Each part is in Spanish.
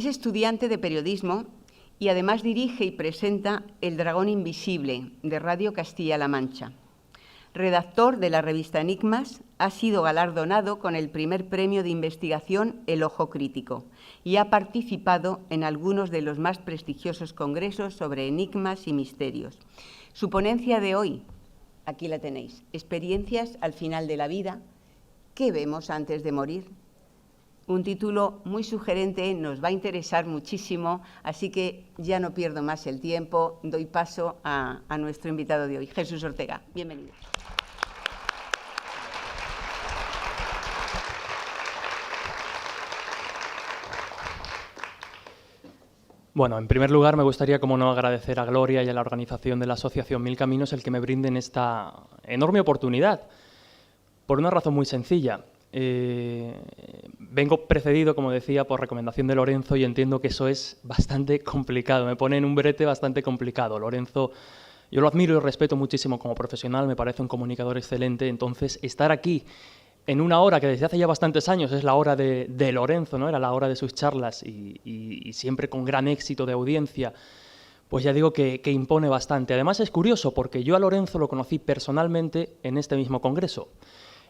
Es estudiante de periodismo y además dirige y presenta El Dragón Invisible, de Radio Castilla-La Mancha. Redactor de la revista Enigmas, ha sido galardonado con el primer premio de investigación El Ojo Crítico y ha participado en algunos de los más prestigiosos congresos sobre enigmas y misterios. Su ponencia de hoy, aquí la tenéis, Experiencias al final de la vida, ¿qué vemos antes de morir? Un título muy sugerente, nos va a interesar muchísimo, así que ya no pierdo más el tiempo, doy paso a nuestro invitado de hoy, Jesús Ortega. Bienvenido. Bueno, en primer lugar me gustaría, como no, agradecer a Gloria y a la organización de la Asociación Mil Caminos el que me brinden esta enorme oportunidad, por una razón muy sencilla. Vengo precedido, como decía, por recomendación de Lorenzo y entiendo que eso es bastante complicado, me pone en un brete bastante complicado. Lorenzo, yo lo admiro y respeto muchísimo como profesional, me parece un comunicador excelente, entonces estar aquí en una hora que desde hace ya bastantes años es la hora de Lorenzo, ¿no? Era la hora de sus charlas y siempre con gran éxito de audiencia, pues ya digo que impone bastante. Además es curioso porque yo a Lorenzo lo conocí personalmente en este mismo congreso.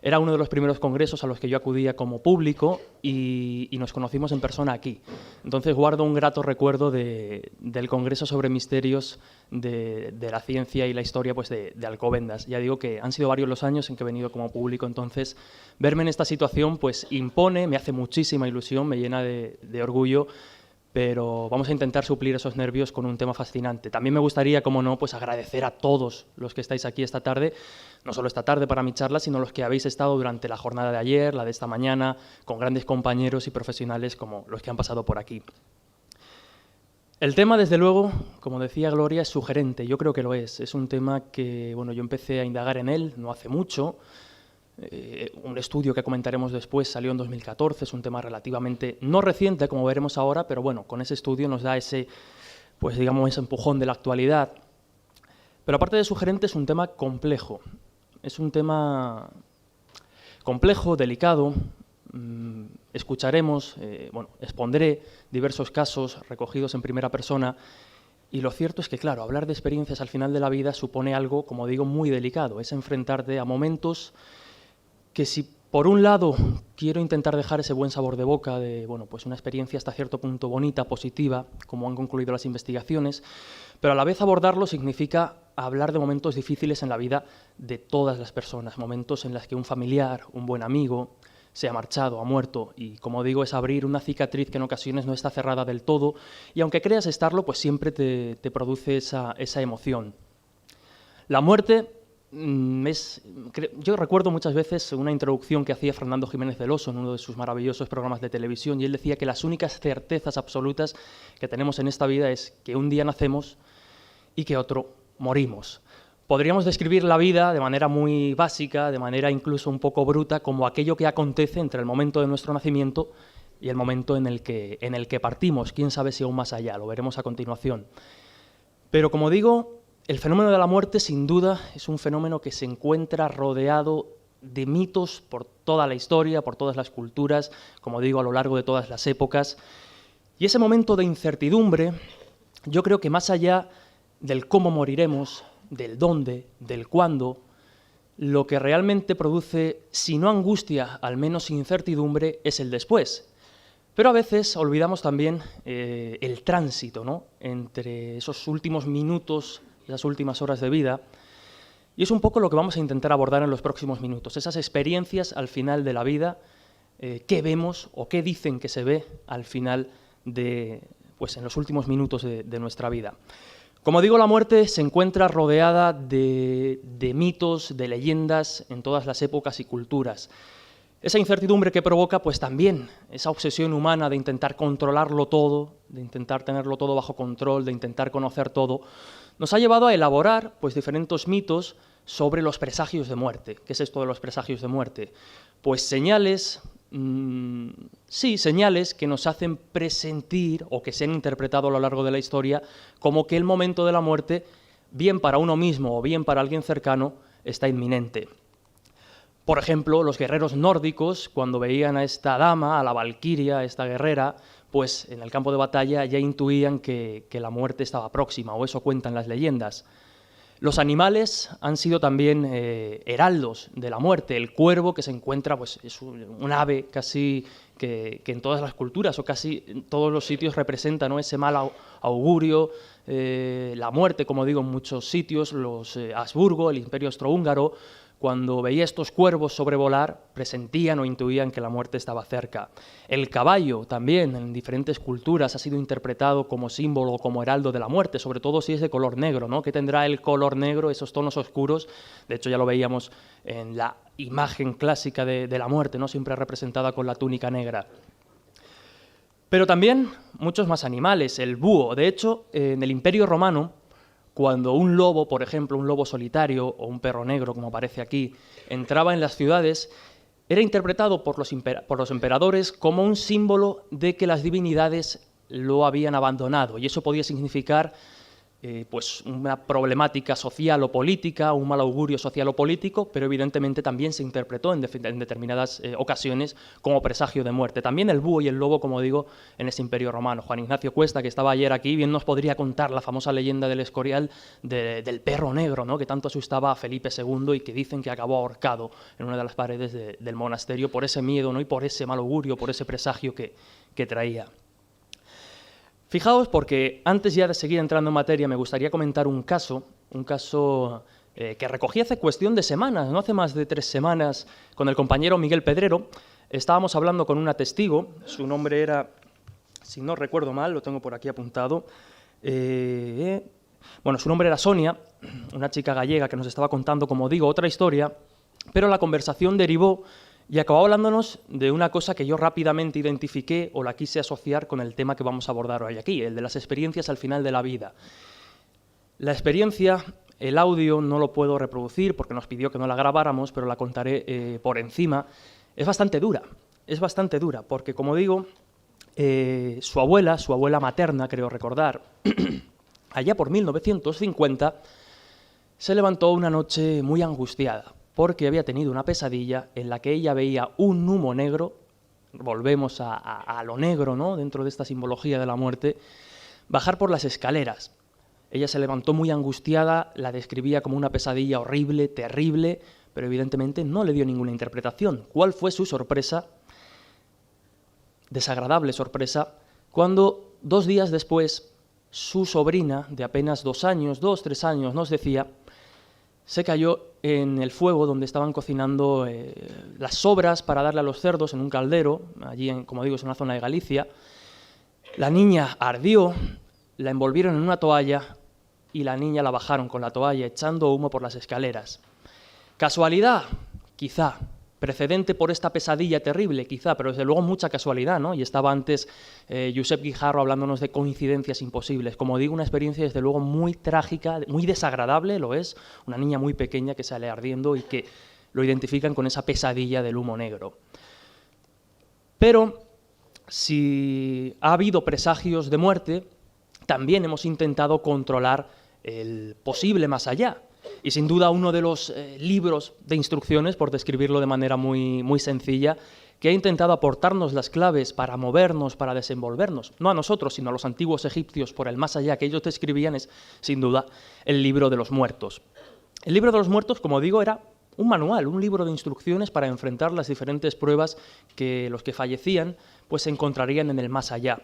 Era uno de los primeros congresos a los que yo acudía como público y nos conocimos en persona aquí. Entonces guardo un grato recuerdo del Congreso sobre Misterios de la Ciencia y la Historia pues de Alcobendas. Ya digo que han sido varios los años en que he venido como público, entonces verme en esta situación pues impone, me hace muchísima ilusión, me llena de orgullo, pero vamos a intentar suplir esos nervios con un tema fascinante. También me gustaría, como no, pues agradecer a todos los que estáis aquí esta tarde, no solo esta tarde para mi charla, sino los que habéis estado durante la jornada de ayer, la de esta mañana, con grandes compañeros y profesionales como los que han pasado por aquí. El tema, desde luego, como decía Gloria, es sugerente, yo creo que lo es. Es un tema que, bueno, yo empecé a indagar en él no hace mucho. Un estudio que comentaremos después salió en 2014, es un tema relativamente no reciente, como veremos ahora, pero bueno, con ese estudio nos da ese, pues digamos, ese empujón de la actualidad. Pero aparte de sugerente, es un tema complejo. Es un tema complejo, delicado. Escucharemos, bueno, expondré diversos casos recogidos en primera persona. Y lo cierto es que, claro, hablar de experiencias al final de la vida supone algo, como digo, muy delicado. Es enfrentarte a momentos que si por un lado quiero intentar dejar ese buen sabor de boca de, bueno, pues una experiencia hasta cierto punto bonita, positiva, como han concluido las investigaciones, pero a la vez abordarlo significa hablar de momentos difíciles en la vida de todas las personas, momentos en los que un familiar, un buen amigo, se ha marchado, ha muerto, y como digo, es abrir una cicatriz que en ocasiones no está cerrada del todo, y aunque creas estarlo, pues siempre te produce esa emoción. La muerte yo recuerdo muchas veces una introducción que hacía Fernando Jiménez del Oso en uno de sus maravillosos programas de televisión, y él decía que las únicas certezas absolutas que tenemos en esta vida es que un día nacemos y que otro morimos. Podríamos describir la vida de manera muy básica, de manera incluso un poco bruta, como aquello que acontece entre el momento de nuestro nacimiento y el momento en el que partimos. Quién sabe si aún más allá, lo veremos a continuación. Pero como digo, el fenómeno de la muerte, sin duda, es un fenómeno que se encuentra rodeado de mitos por toda la historia, por todas las culturas, como digo, a lo largo de todas las épocas. Y ese momento de incertidumbre, yo creo que más allá del cómo moriremos, del dónde, del cuándo, lo que realmente produce, si no angustia, al menos incertidumbre, es el después. Pero a veces olvidamos también el tránsito, ¿no?, entre esos últimos minutos, esas últimas horas de vida, y es un poco lo que vamos a intentar abordar en los próximos minutos, esas experiencias al final de la vida, qué vemos o qué dicen que se ve al final pues en los últimos minutos de nuestra vida. Como digo, la muerte se encuentra rodeada de mitos, de leyendas en todas las épocas y culturas. Esa incertidumbre que provoca, pues también, esa obsesión humana de intentar controlarlo todo, de intentar tenerlo todo bajo control, de intentar conocer todo, nos ha llevado a elaborar pues diferentes mitos sobre los presagios de muerte. ¿Qué es esto de los presagios de muerte? Pues señales, señales que nos hacen presentir o que se han interpretado a lo largo de la historia como que el momento de la muerte, bien para uno mismo o bien para alguien cercano, está inminente. Por ejemplo, los guerreros nórdicos, cuando veían a esta dama, a la valquiria, a esta guerrera, pues en el campo de batalla ya intuían que la muerte estaba próxima, o eso cuentan las leyendas. Los animales han sido también heraldos de la muerte. El cuervo, que se encuentra, pues es un ave casi que en todas las culturas o casi en todos los sitios representa, ¿no?, ese mal augurio, la muerte, como digo, en muchos sitios. Los Habsburgo, el Imperio Austrohúngaro, cuando veía estos cuervos sobrevolar, presentían o intuían que la muerte estaba cerca. El caballo también, en diferentes culturas, ha sido interpretado como símbolo o como heraldo de la muerte, sobre todo si es de color negro, ¿no? ¿Qué tendrá el color negro, esos tonos oscuros? De hecho, ya lo veíamos en la imagen clásica de la muerte, ¿no?, siempre representada con la túnica negra. Pero también muchos más animales. El búho, de hecho, en el Imperio Romano, cuando un lobo, por ejemplo, un lobo solitario o un perro negro, como aparece aquí, entraba en las ciudades, era interpretado por los emperadores como un símbolo de que las divinidades lo habían abandonado, y eso podía significar pues una problemática social o política, un mal augurio social o político, pero evidentemente también se interpretó en determinadas ocasiones como presagio de muerte. También el búho y el lobo, como digo, en ese Imperio Romano. Juan Ignacio Cuesta, que estaba ayer aquí, bien nos podría contar la famosa leyenda del Escorial del perro negro, ¿no?, que tanto asustaba a Felipe II y que dicen que acabó ahorcado en una de las paredes del monasterio por ese miedo, ¿no?, y por ese mal augurio, por ese presagio que traía. Fijaos, porque antes ya de seguir entrando en materia me gustaría comentar un caso que recogí hace cuestión de semanas, no hace más de 3 semanas, con el compañero Miguel Pedrero. Estábamos hablando con una testigo, su nombre era, si no recuerdo mal, lo tengo por aquí apuntado, bueno, su nombre era Sonia, una chica gallega que nos estaba contando, como digo, otra historia, pero la conversación derivó y acabó hablándonos de una cosa que yo rápidamente identifiqué o la quise asociar con el tema que vamos a abordar hoy aquí, el de las experiencias al final de la vida. La experiencia, el audio no lo puedo reproducir porque nos pidió que no la grabáramos, pero la contaré por encima. Es bastante dura, porque, como digo, su abuela materna, creo recordar, allá por 1950, se levantó una noche muy angustiada, porque había tenido una pesadilla en la que ella veía un humo negro, volvemos a lo negro, ¿no?, dentro de esta simbología de la muerte, bajar por las escaleras. Ella se levantó muy angustiada, la describía como una pesadilla horrible, terrible, pero evidentemente no le dio ninguna interpretación. ¿Cuál fue su sorpresa? Desagradable sorpresa, cuando 2 días después su sobrina, de apenas 2 años, 2, 3 años, nos decía, se cayó en el fuego donde estaban cocinando las sobras para darle a los cerdos en un caldero, allí, como digo, es una zona de Galicia. La niña ardió, la envolvieron en una toalla y la niña la bajaron con la toalla echando humo por las escaleras. ¿Casualidad? Quizá. ¿Precedente por esta pesadilla terrible? Quizá, pero desde luego mucha casualidad, ¿no? Y estaba antes Josep Guijarro hablándonos de coincidencias imposibles. Como digo, una experiencia desde luego muy trágica, muy desagradable, lo es. Una niña muy pequeña que sale ardiendo y que lo identifican con esa pesadilla del humo negro. Pero si ha habido presagios de muerte, también hemos intentado controlar el posible más allá. Y sin duda uno de los libros de instrucciones, por describirlo de manera muy, muy sencilla, que ha intentado aportarnos las claves para movernos, para desenvolvernos, no a nosotros, sino a los antiguos egipcios por el más allá que ellos describían, es sin duda el libro de los muertos. El libro de los muertos, como digo, era un manual, un libro de instrucciones para enfrentar las diferentes pruebas que los que fallecían pues se encontrarían en el más allá.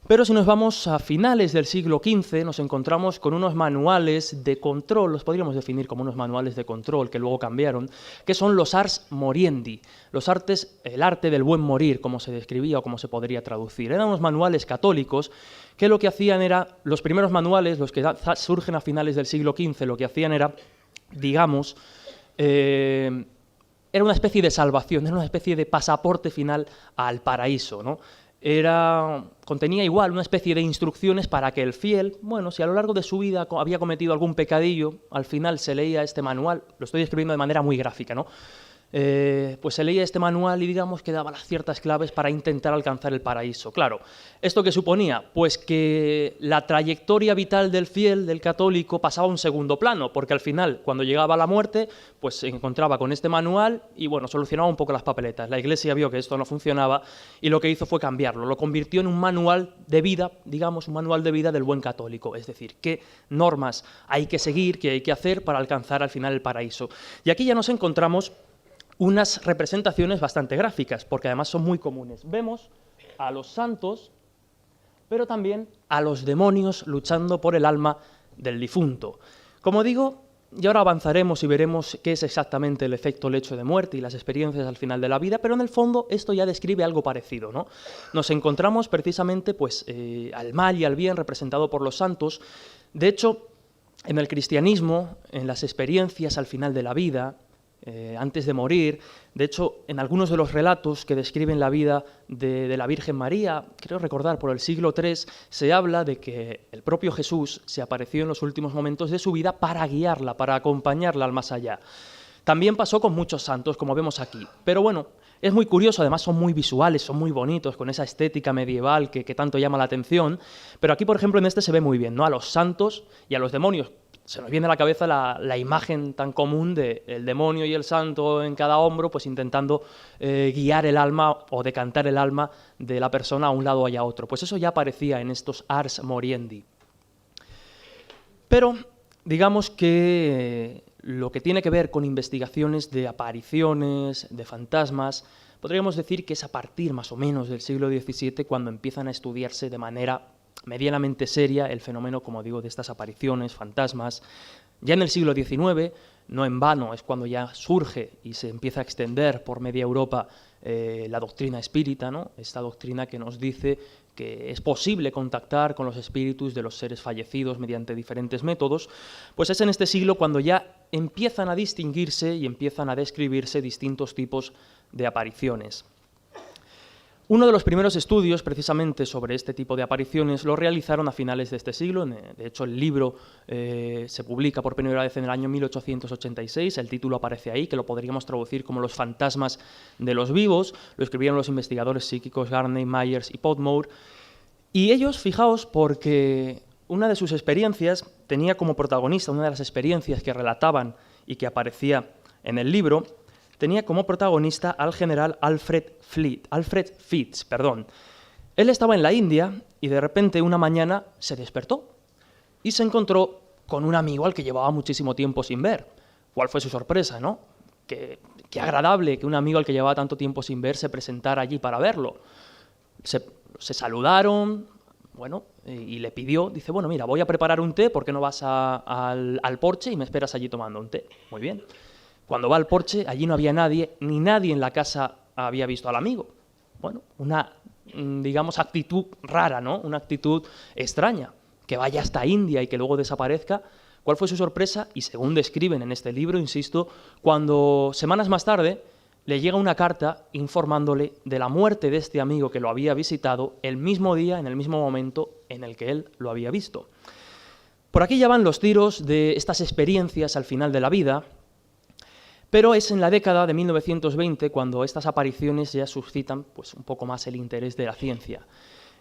Pero si nos vamos a finales del siglo XV, nos encontramos con unos manuales de control, los podríamos definir como unos manuales de control que luego cambiaron, que son los ars moriendi, el arte del buen morir, como se describía o como se podría traducir. Eran unos manuales católicos que lo que hacían era, los primeros manuales, los que surgen a finales del siglo XV, lo que hacían era, digamos, era una especie de salvación, era una especie de pasaporte final al paraíso, ¿no? Contenía igual una especie de instrucciones para que el fiel, bueno, si a lo largo de su vida había cometido algún pecadillo, al final se leía este manual, lo estoy escribiendo de manera muy gráfica, ¿no? pues se leía este manual y digamos que daba las ciertas claves para intentar alcanzar el paraíso. Claro, ¿esto qué suponía? Pues que la trayectoria vital del fiel, del católico, pasaba a un segundo plano, porque al final, cuando llegaba a la muerte, pues se encontraba con este manual y, bueno, solucionaba un poco las papeletas. La Iglesia vio que esto no funcionaba y lo que hizo fue cambiarlo. Lo convirtió en un manual de vida, digamos, un manual de vida del buen católico. Es decir, qué normas hay que seguir, qué hay que hacer para alcanzar al final el paraíso. Y aquí ya nos encontramos unas representaciones bastante gráficas, porque además son muy comunes. Vemos a los santos, pero también a los demonios luchando por el alma del difunto. Como digo, y ahora avanzaremos y veremos qué es exactamente el efecto lecho de muerte y las experiencias al final de la vida, pero en el fondo esto ya describe algo parecido, ¿no? Nos encontramos precisamente pues, al mal y al bien representado por los santos. De hecho, en el cristianismo, en las experiencias al final de la vida, antes de morir, de hecho, en algunos de los relatos que describen la vida de la Virgen María, creo recordar por el siglo III, se habla de que el propio Jesús se apareció en los últimos momentos de su vida para guiarla, para acompañarla al más allá. También pasó con muchos santos, como vemos aquí. Pero bueno, es muy curioso, además son muy visuales, son muy bonitos, con esa estética medieval que tanto llama la atención. Pero aquí, por ejemplo, en este se ve muy bien, ¿no? A los santos y a los demonios. Se nos viene a la cabeza la imagen tan común del demonio y el santo en cada hombro, pues intentando guiar el alma o decantar el alma de la persona a un lado y a otro. Pues eso ya aparecía en estos Ars Moriendi. Pero digamos que lo que tiene que ver con investigaciones de apariciones, de fantasmas, podríamos decir que es a partir más o menos del siglo XVII cuando empiezan a estudiarse de manera medianamente seria el fenómeno, como digo, de estas apariciones, fantasmas. Ya en el siglo XIX, no en vano, es cuando ya surge y se empieza a extender por media Europa la doctrina espírita, ¿no? Esta doctrina que nos dice que es posible contactar con los espíritus de los seres fallecidos mediante diferentes métodos, pues es en este siglo cuando ya empiezan a distinguirse y empiezan a describirse distintos tipos de apariciones. Uno de los primeros estudios, precisamente, sobre este tipo de apariciones lo realizaron a finales de este siglo. De hecho, el libro se publica por primera vez en el año 1886. El título aparece ahí, que lo podríamos traducir como Los fantasmas de los vivos. Lo escribieron los investigadores psíquicos Garney, Myers y Podmore. Y ellos, fijaos, porque una de sus experiencias tenía como protagonista, una de las experiencias que relataban y que aparecía en el libro, tenía como protagonista al general Alfred Fitz. Él estaba en la India y de repente una mañana se despertó y se encontró con un amigo al que llevaba muchísimo tiempo sin ver. ¿Cuál fue su sorpresa, no? Qué agradable que un amigo al que llevaba tanto tiempo sin ver se presentara allí para verlo. Se saludaron, bueno, y le pidió, dice, bueno, mira, voy a preparar un té, ¿por qué no vas al porche y me esperas allí tomando un té? Muy bien. Cuando va al porche, allí no había nadie, ni nadie en la casa había visto al amigo. Bueno, una, digamos, actitud rara, ¿no? Una actitud extraña, que vaya hasta India y que luego desaparezca. ¿Cuál fue su sorpresa? Y según describen en este libro, insisto, cuando semanas más tarde le llega una carta informándole de la muerte de este amigo que lo había visitado el mismo día, en el mismo momento en el que él lo había visto. Por aquí ya van los tiros de estas experiencias al final de la vida. Pero es en la década de 1920 cuando estas apariciones ya suscitan pues, un poco más el interés de la ciencia.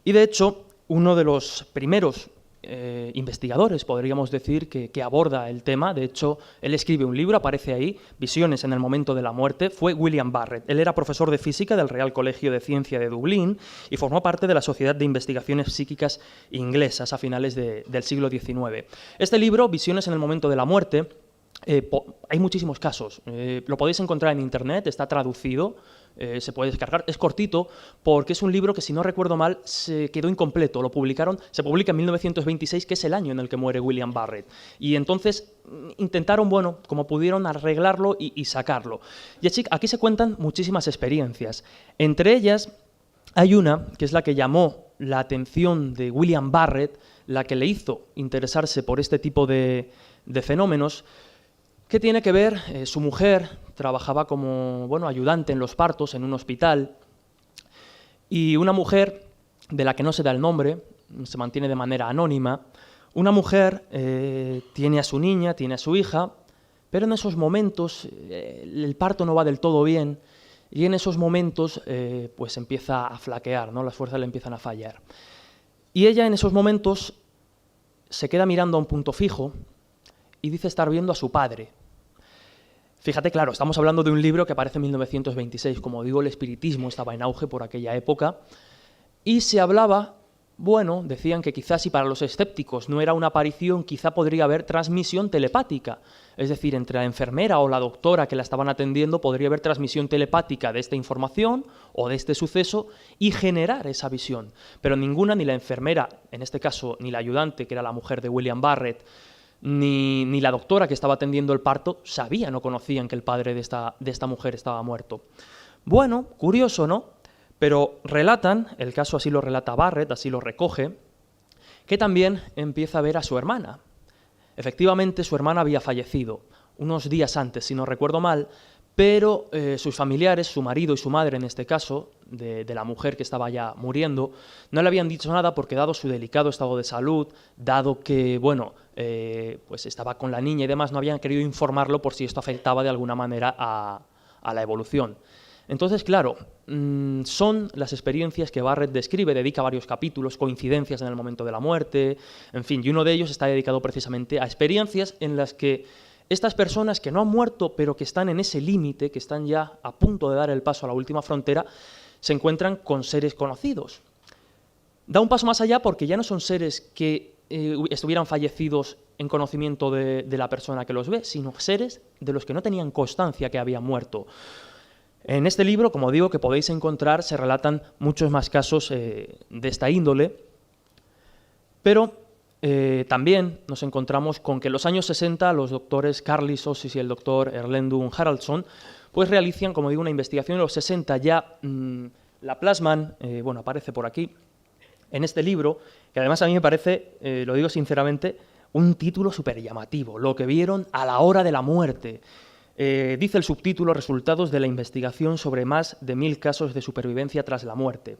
Y de hecho, uno de los primeros investigadores, podríamos decir, que aborda el tema, de hecho, él escribe un libro, aparece ahí, Visiones en el momento de la muerte, fue William Barrett. Él era profesor de física del Real Colegio de Ciencia de Dublín y formó parte de la Sociedad de Investigaciones Psíquicas Inglesas a finales del siglo XIX. Este libro, Visiones en el momento de la muerte, hay muchísimos casos, lo podéis encontrar en internet, está traducido, se puede descargar, es cortito porque es un libro que si no recuerdo mal se quedó incompleto, se publica en 1926 que es el año en el que muere William Barrett y entonces intentaron, bueno, como pudieron arreglarlo y sacarlo. Y aquí se cuentan muchísimas experiencias, entre ellas hay una que es la que llamó la atención de William Barrett, la que le hizo interesarse por este tipo de fenómenos. ¿Qué tiene que ver? Su mujer trabajaba como ayudante en los partos en un hospital y una mujer de la que no se da el nombre, se mantiene de manera anónima, una mujer tiene a su niña, tiene a su hija, pero en esos momentos el parto no va del todo bien y en esos momentos pues empieza a flaquear, ¿no? Las fuerzas le empiezan a fallar. Y ella en esos momentos se queda mirando a un punto fijo y dice estar viendo a su padre. Fíjate, claro, estamos hablando de un libro que aparece en 1926. Como digo, el espiritismo estaba en auge por aquella época y se hablaba, bueno, decían que quizás si para los escépticos no era una aparición, quizá podría haber transmisión telepática. Es decir, entre la enfermera o la doctora que la estaban atendiendo podría haber transmisión telepática de esta información o de este suceso y generar esa visión. Pero ninguna, ni la enfermera, en este caso, ni la ayudante, que era la mujer de William Barrett, ni la doctora que estaba atendiendo el parto sabían o conocían que el padre de esta mujer estaba muerto. Bueno, curioso, ¿no? Pero relatan, el caso así lo relata Barrett, así lo recoge, que también empieza a ver a su hermana. Efectivamente, su hermana había fallecido unos días antes, si no recuerdo mal, pero sus familiares, su marido y su madre en este caso, de la mujer que estaba ya muriendo, no le habían dicho nada porque dado su delicado estado de salud, dado que, bueno, pues estaba con la niña y demás, no habían querido informarlo por si esto afectaba de alguna manera a la evolución. Entonces, claro, son las experiencias que Barrett describe, dedica varios capítulos, coincidencias en el momento de la muerte, en fin, y uno de ellos está dedicado precisamente a experiencias en las que estas personas que no han muerto, pero que están en ese límite, que están ya a punto de dar el paso a la última frontera, se encuentran con seres conocidos. Da un paso más allá porque ya no son seres que estuvieran fallecidos en conocimiento de la persona que los ve, sino seres de los que no tenían constancia que habían muerto. En este libro, como digo, que podéis encontrar, se relatan muchos más casos de esta índole, pero también nos encontramos con que en los años 60 los doctores Carly Sosis y el doctor Erlendun Haraldsson pues realizan, como digo, una investigación. En los 60 ya la plasman, bueno, aparece por aquí, en este libro, que además a mí me parece, lo digo sinceramente, un título súper llamativo, Lo que vieron a la hora de la muerte. Dice el subtítulo, Resultados de la investigación sobre más de 1000 casos de supervivencia tras la muerte.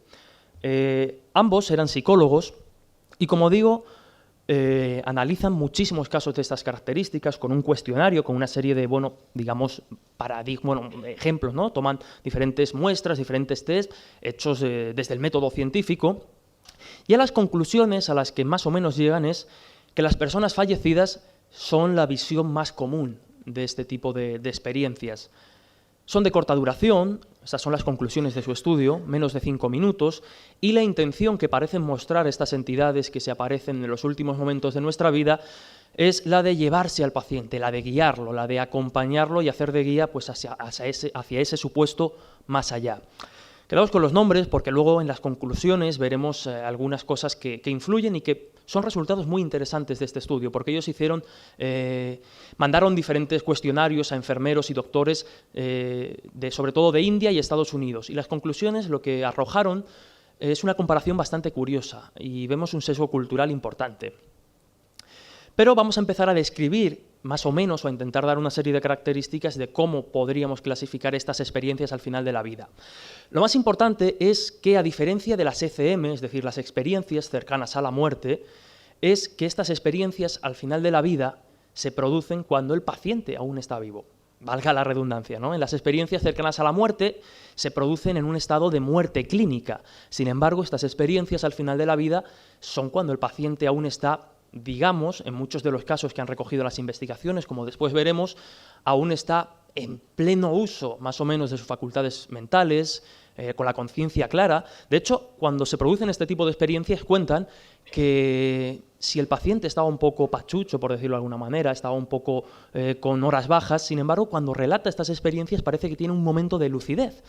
Ambos eran psicólogos y, como digo, analizan muchísimos casos de estas características con un cuestionario, con una serie de, bueno, digamos, ejemplos, ¿no? Toman diferentes muestras, diferentes test hechos desde el método científico, y a las conclusiones a las que más o menos llegan es que las personas fallecidas son la visión más común de este tipo de experiencias. Son de corta duración, estas son las conclusiones de su estudio, menos de 5 minutos, y la intención que parecen mostrar estas entidades que se aparecen en los últimos momentos de nuestra vida es la de llevarse al paciente, la de guiarlo, la de acompañarlo y hacer de guía pues, hacia ese supuesto más allá. Quedaos con los nombres porque luego en las conclusiones veremos algunas cosas que influyen y que son resultados muy interesantes de este estudio, porque ellos mandaron diferentes cuestionarios a enfermeros y doctores, sobre todo de India y Estados Unidos, y las conclusiones lo que arrojaron es una comparación bastante curiosa y vemos un sesgo cultural importante. Pero vamos a empezar a describir más o menos o a intentar dar una serie de características de cómo podríamos clasificar estas experiencias al final de la vida. Lo más importante es que, a diferencia de las ECM, es decir, las experiencias cercanas a la muerte, es que estas experiencias al final de la vida se producen cuando el paciente aún está vivo. Valga la redundancia, ¿no? En las experiencias cercanas a la muerte se producen en un estado de muerte clínica. Sin embargo, estas experiencias al final de la vida son cuando el paciente aún está, digamos, en muchos de los casos que han recogido las investigaciones, como después veremos, aún está en pleno uso, más o menos, de sus facultades mentales, con la conciencia clara. De hecho, cuando se producen este tipo de experiencias, cuentan que si el paciente estaba un poco pachucho, por decirlo de alguna manera, estaba un poco con horas bajas, sin embargo, cuando relata estas experiencias parece que tiene un momento de lucidez.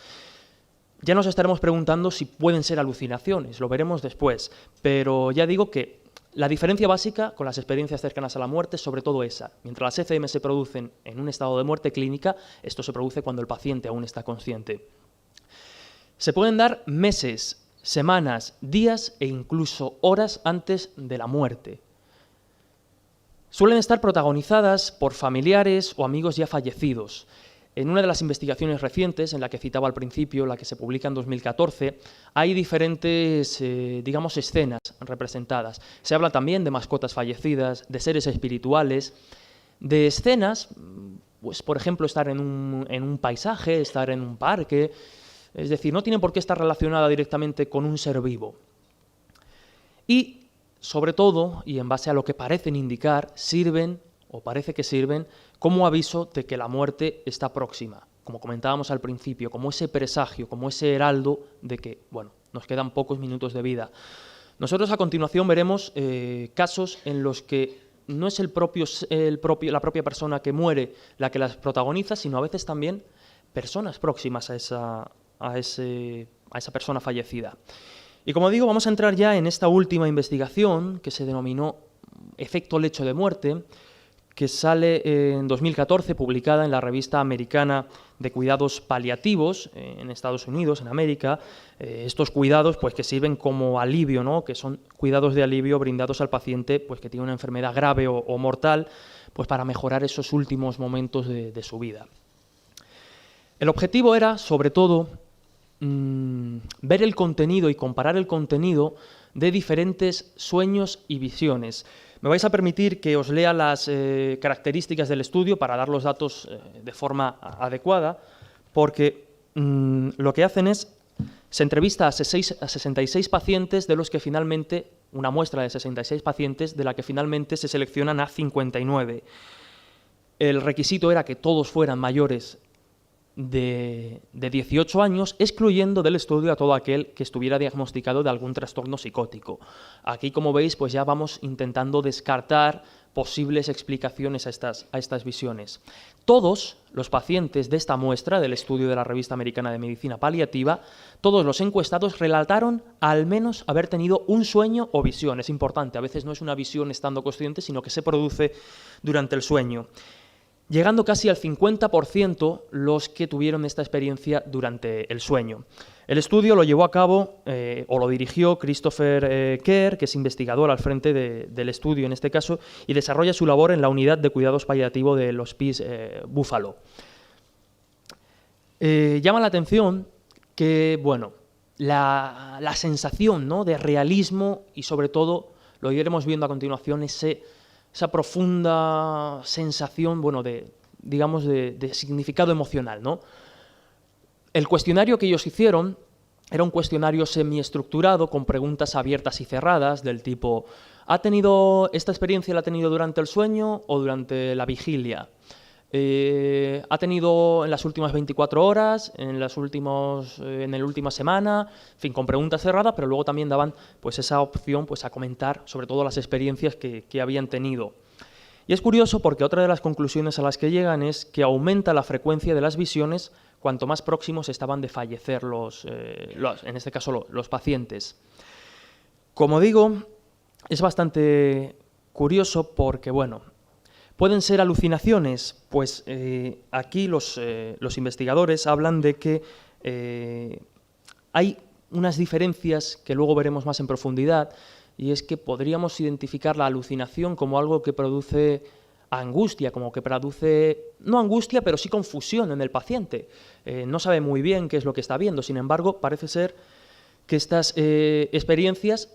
Ya nos estaremos preguntando si pueden ser alucinaciones, lo veremos después, pero ya digo que la diferencia básica con las experiencias cercanas a la muerte es sobre todo esa. Mientras las ECM se producen en un estado de muerte clínica, esto se produce cuando el paciente aún está consciente. Se pueden dar meses, semanas, días e incluso horas antes de la muerte. Suelen estar protagonizadas por familiares o amigos ya fallecidos. En una de las investigaciones recientes, en la que citaba al principio, la que se publica en 2014, hay diferentes, digamos, escenas representadas. Se habla también de mascotas fallecidas, de seres espirituales, de escenas pues, por ejemplo, estar en un paisaje, estar en un parque. Es decir, no tienen por qué estar relacionada directamente con un ser vivo. Y, sobre todo, y en base a lo que parecen indicar, sirven, o parece que sirven, como aviso de que la muerte está próxima, como comentábamos al principio, como ese presagio, como ese heraldo de que, bueno, nos quedan pocos minutos de vida. Nosotros a continuación veremos casos en los que no es la propia persona que muere la que las protagoniza, sino a veces también personas próximas a esa persona fallecida. Y como digo, vamos a entrar ya en esta última investigación que se denominó efecto lecho de muerte, que sale en 2014, publicada en la revista americana de cuidados paliativos en Estados Unidos, en América. Estos cuidados pues, que sirven como alivio, ¿no? Que son cuidados de alivio brindados al paciente pues, que tiene una enfermedad grave o mortal, pues, para mejorar esos últimos momentos de su vida. El objetivo era, sobre todo, ver el contenido y comparar el contenido de diferentes sueños y visiones. Me vais a permitir que os lea las características del estudio para dar los datos de forma adecuada, porque lo que hacen es, se entrevista a 66 pacientes, de los que finalmente, una muestra de 66 pacientes, de la que finalmente se seleccionan a 59. El requisito era que todos fueran mayores de 18 años, excluyendo del estudio a todo aquel que estuviera diagnosticado de algún trastorno psicótico. Aquí, como veis, pues ya vamos intentando descartar posibles explicaciones a estas visiones. Todos los pacientes de esta muestra del estudio de la Revista Americana de Medicina Paliativa, todos los encuestados relataron al menos haber tenido un sueño o visión. Es importante, a veces no es una visión estando consciente, sino que se produce durante el sueño, llegando casi al 50% los que tuvieron esta experiencia durante el sueño. El estudio lo llevó a cabo, o lo dirigió Christopher Kerr, que es investigador al frente del estudio en este caso, y desarrolla su labor en la unidad de cuidados paliativos del Hospice Buffalo. Llama la atención que, bueno, la sensación, ¿no?, de realismo y, sobre todo, lo iremos viendo a continuación, esa profunda sensación, bueno, digamos, de significado emocional, ¿no? El cuestionario que ellos hicieron era un cuestionario semiestructurado con preguntas abiertas y cerradas del tipo: ¿esta experiencia la ha tenido durante el sueño o durante la vigilia? ¿Ha tenido en las últimas 24 horas, en la última semana? En fin, con preguntas cerradas, pero luego también daban pues, esa opción pues, a comentar sobre todo las experiencias que habían tenido. Y es curioso porque otra de las conclusiones a las que llegan es que aumenta la frecuencia de las visiones cuanto más próximos estaban de fallecer en este caso los pacientes. Como digo, es bastante curioso porque, bueno, ¿pueden ser alucinaciones? Pues aquí los investigadores hablan de que hay unas diferencias que luego veremos más en profundidad, y es que podríamos identificar la alucinación como algo que produce angustia, como que produce, no angustia, pero sí confusión en el paciente. No sabe muy bien qué es lo que está viendo, sin embargo, parece ser que estas experiencias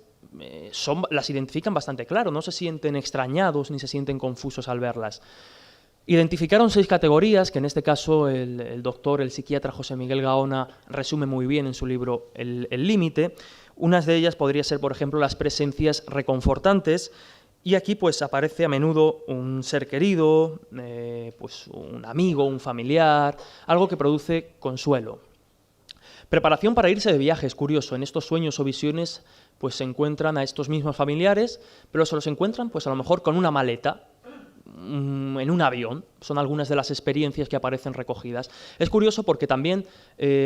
las identifican bastante claro, no se sienten extrañados ni se sienten confusos al verlas. Identificaron 6 categorías que en este caso el psiquiatra José Miguel Gaona resume muy bien en su libro El Límite. Unas de ellas podría ser, por ejemplo, las presencias reconfortantes, y aquí pues aparece a menudo un ser querido, pues un amigo, un familiar, algo que produce consuelo. Preparación para irse de viaje, es curioso, en estos sueños o visiones pues se encuentran a estos mismos familiares, pero se los encuentran pues a lo mejor con una maleta, en un avión. Son algunas de las experiencias que aparecen recogidas. Es curioso porque también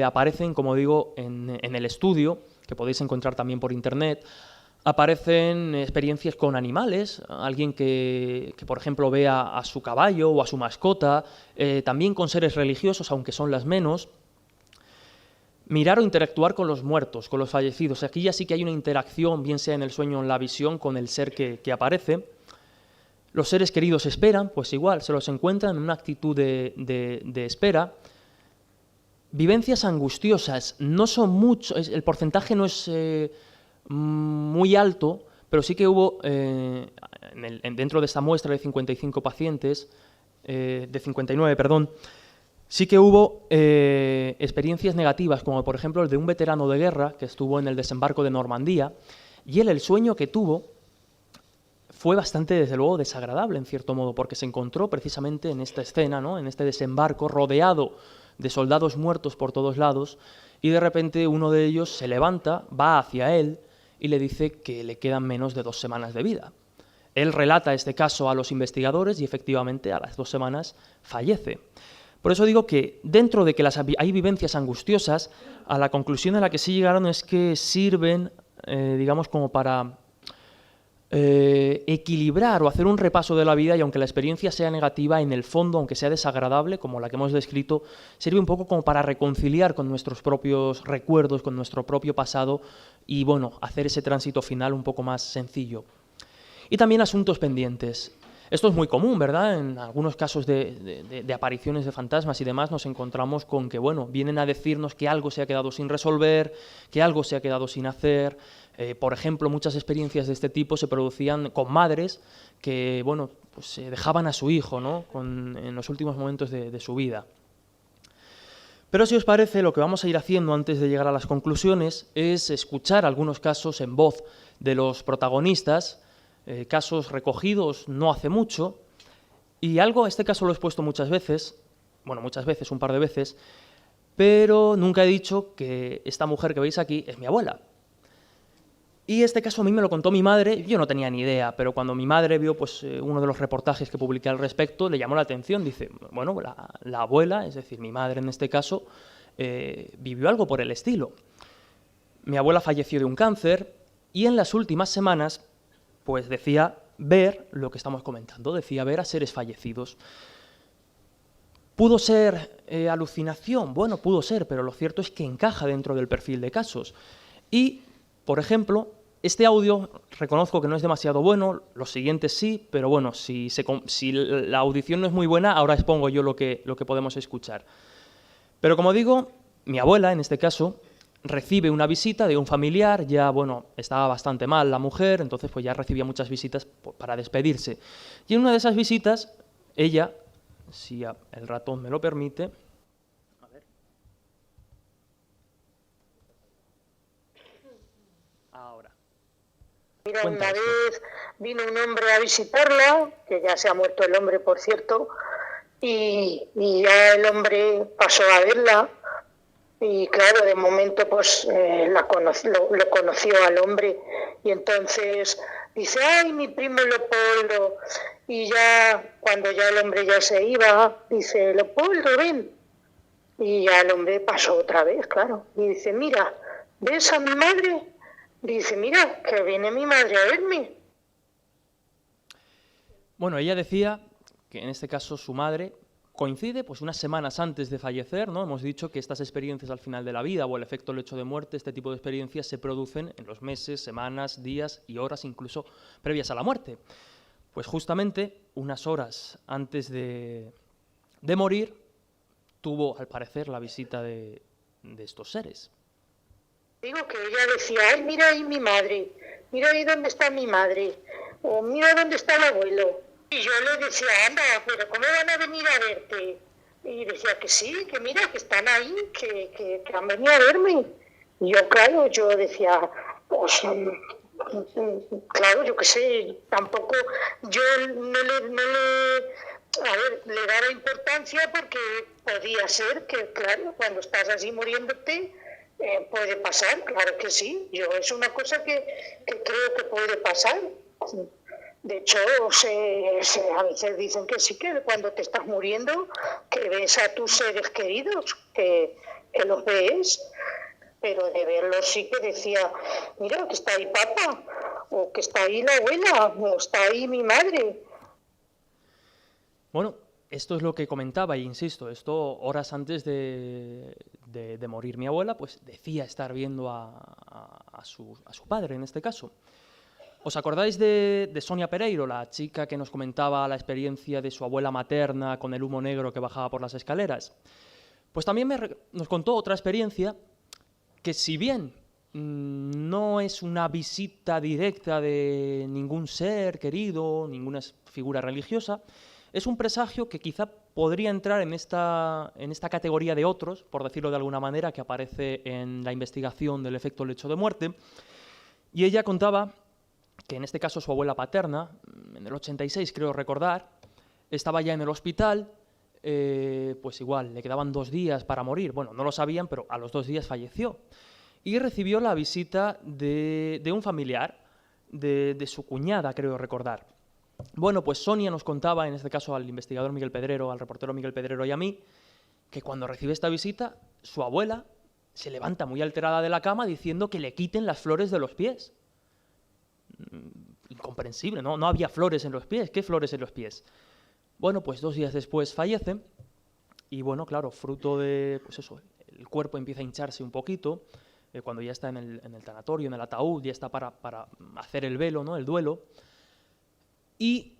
aparecen, como digo, en el estudio, que podéis encontrar también por internet, aparecen experiencias con animales, alguien que por ejemplo, ve a su caballo o a su mascota, también con seres religiosos, aunque son las menos. Mirar o interactuar con los muertos, con los fallecidos. Aquí ya sí que hay una interacción, bien sea en el sueño o en la visión, con el ser que aparece. Los seres queridos esperan, pues igual, se los encuentran en una actitud de espera. Vivencias angustiosas, no son muchos, el porcentaje no es muy alto, pero sí que hubo, dentro de esta muestra de 55 pacientes, de 59, perdón, sí que hubo experiencias negativas, como por ejemplo el de un veterano de guerra que estuvo en el desembarco de Normandía, y él, el sueño que tuvo fue bastante, desde luego, desagradable, en cierto modo, porque se encontró precisamente en esta escena, ¿no?, en este desembarco, rodeado de soldados muertos por todos lados, y de repente uno de ellos se levanta, va hacia él y le dice que le quedan menos de 2 semanas de vida. Él relata este caso a los investigadores y efectivamente a las 2 semanas fallece. Por eso digo que dentro de que hay vivencias angustiosas, a la conclusión a la que sí llegaron es que sirven, digamos, como para equilibrar o hacer un repaso de la vida, y aunque la experiencia sea negativa, en el fondo, aunque sea desagradable, como la que hemos descrito, sirve un poco como para reconciliar con nuestros propios recuerdos, con nuestro propio pasado y, bueno, hacer ese tránsito final un poco más sencillo. Y también asuntos pendientes. Esto es muy común, ¿verdad? En algunos casos de apariciones de fantasmas y demás nos encontramos con que, bueno, vienen a decirnos que algo se ha quedado sin resolver, que algo se ha quedado sin hacer. Por ejemplo, muchas experiencias de este tipo se producían con madres que, bueno, pues dejaban a su hijo, ¿no?, en los últimos momentos de su vida. Pero si os parece, lo que vamos a ir haciendo antes de llegar a las conclusiones es escuchar algunos casos en voz de los protagonistas, casos recogidos no hace mucho, y este caso lo he expuesto muchas veces, un par de veces, pero nunca he dicho que esta mujer que veis aquí es mi abuela. Y este caso a mí me lo contó mi madre, yo no tenía ni idea, pero cuando mi madre vio pues, uno de los reportajes que publiqué al respecto, le llamó la atención, dice, bueno, la abuela, es decir, mi madre en este caso, vivió algo por el estilo. Mi abuela falleció de un cáncer y en las últimas semanas pues decía ver lo que estamos comentando, decía ver a seres fallecidos. ¿Pudo ser alucinación? Bueno, pudo ser, pero lo cierto es que encaja dentro del perfil de casos. Y, por ejemplo, este audio reconozco que no es demasiado bueno, los siguientes sí, pero bueno, si la audición no es muy buena, ahora expongo yo lo que podemos escuchar. Pero como digo, mi abuela, en este caso, recibe una visita de un familiar, ya, bueno, estaba bastante mal la mujer, entonces pues ya recibía muchas visitas para despedirse. Y en una de esas visitas, ella, si el ratón me lo permite, a ver. Ahora. Mira, una vez vino un hombre a visitarla, que ya se ha muerto el hombre, por cierto, y ya el hombre pasó a verla. Y claro, de momento pues lo conoció al hombre y entonces dice, ¡ay, mi primo Leopoldo! Y ya, cuando ya el hombre ya se iba, dice, Leopoldo, ven. Y ya el hombre pasó otra vez, claro. Y dice, mira, ¿ves a mi madre? Dice, mira, que viene mi madre a verme. Bueno, ella decía que en este caso su madre coincide pues unas semanas antes de fallecer, ¿no? Hemos dicho que estas experiencias al final de la vida o el efecto lecho de muerte, este tipo de experiencias se producen en los meses, semanas, días y horas incluso previas a la muerte. Pues justamente unas horas antes de morir tuvo al parecer la visita de estos seres. Digo que ella decía, ay, mira ahí mi madre, mira ahí dónde está mi madre, o mira dónde está el abuelo. Y yo le decía, anda, pero ¿cómo van a venir a verte? Y decía que sí, que mira, que están ahí, que han venido a verme. Y yo, claro, yo decía, pues, claro, yo qué sé, tampoco, yo no le daba importancia porque podía ser que, claro, cuando estás así muriéndote, puede pasar, claro que sí. Yo es una cosa que creo que puede pasar. De hecho, a veces dicen que sí, que cuando te estás muriendo, que ves a tus seres queridos, que los ves, pero de verlos sí que decía, mira, que está ahí papá, o que está ahí la abuela, o está ahí mi madre. Bueno, esto es lo que comentaba, y insisto, esto horas antes de morir mi abuela, pues decía estar viendo a su padre en este caso. ¿Os acordáis de Sonia Pereiro, la chica que nos comentaba la experiencia de su abuela materna con el humo negro que bajaba por las escaleras? Pues también nos contó otra experiencia que, si bien no es una visita directa de ningún ser querido, ninguna figura religiosa, Es un presagio que quizá podría entrar en esta categoría de otros, por decirlo de alguna manera, que aparece en la investigación del efecto lecho de muerte. Y ella contaba que en este caso su abuela paterna, en el 86 creo recordar, estaba ya en el hospital, pues igual, le quedaban 2 días para morir. Bueno, no lo sabían, pero a los 2 días falleció. Y recibió la visita de un familiar, de su cuñada, creo recordar. Bueno, pues Sonia nos contaba, en este caso al investigador Miguel Pedrero, al reportero Miguel Pedrero y a mí, que cuando recibe esta visita, su abuela se levanta muy alterada de la cama diciendo que le quiten las flores de los pies. Incomprensible, ¿no? No había flores en los pies. ¿Qué flores en los pies? Bueno, pues 2 días después fallece y, bueno, claro, fruto de, pues eso, el cuerpo empieza a hincharse un poquito, cuando ya está en el tanatorio, en el ataúd, ya está para hacer el velo, ¿no? El duelo. Y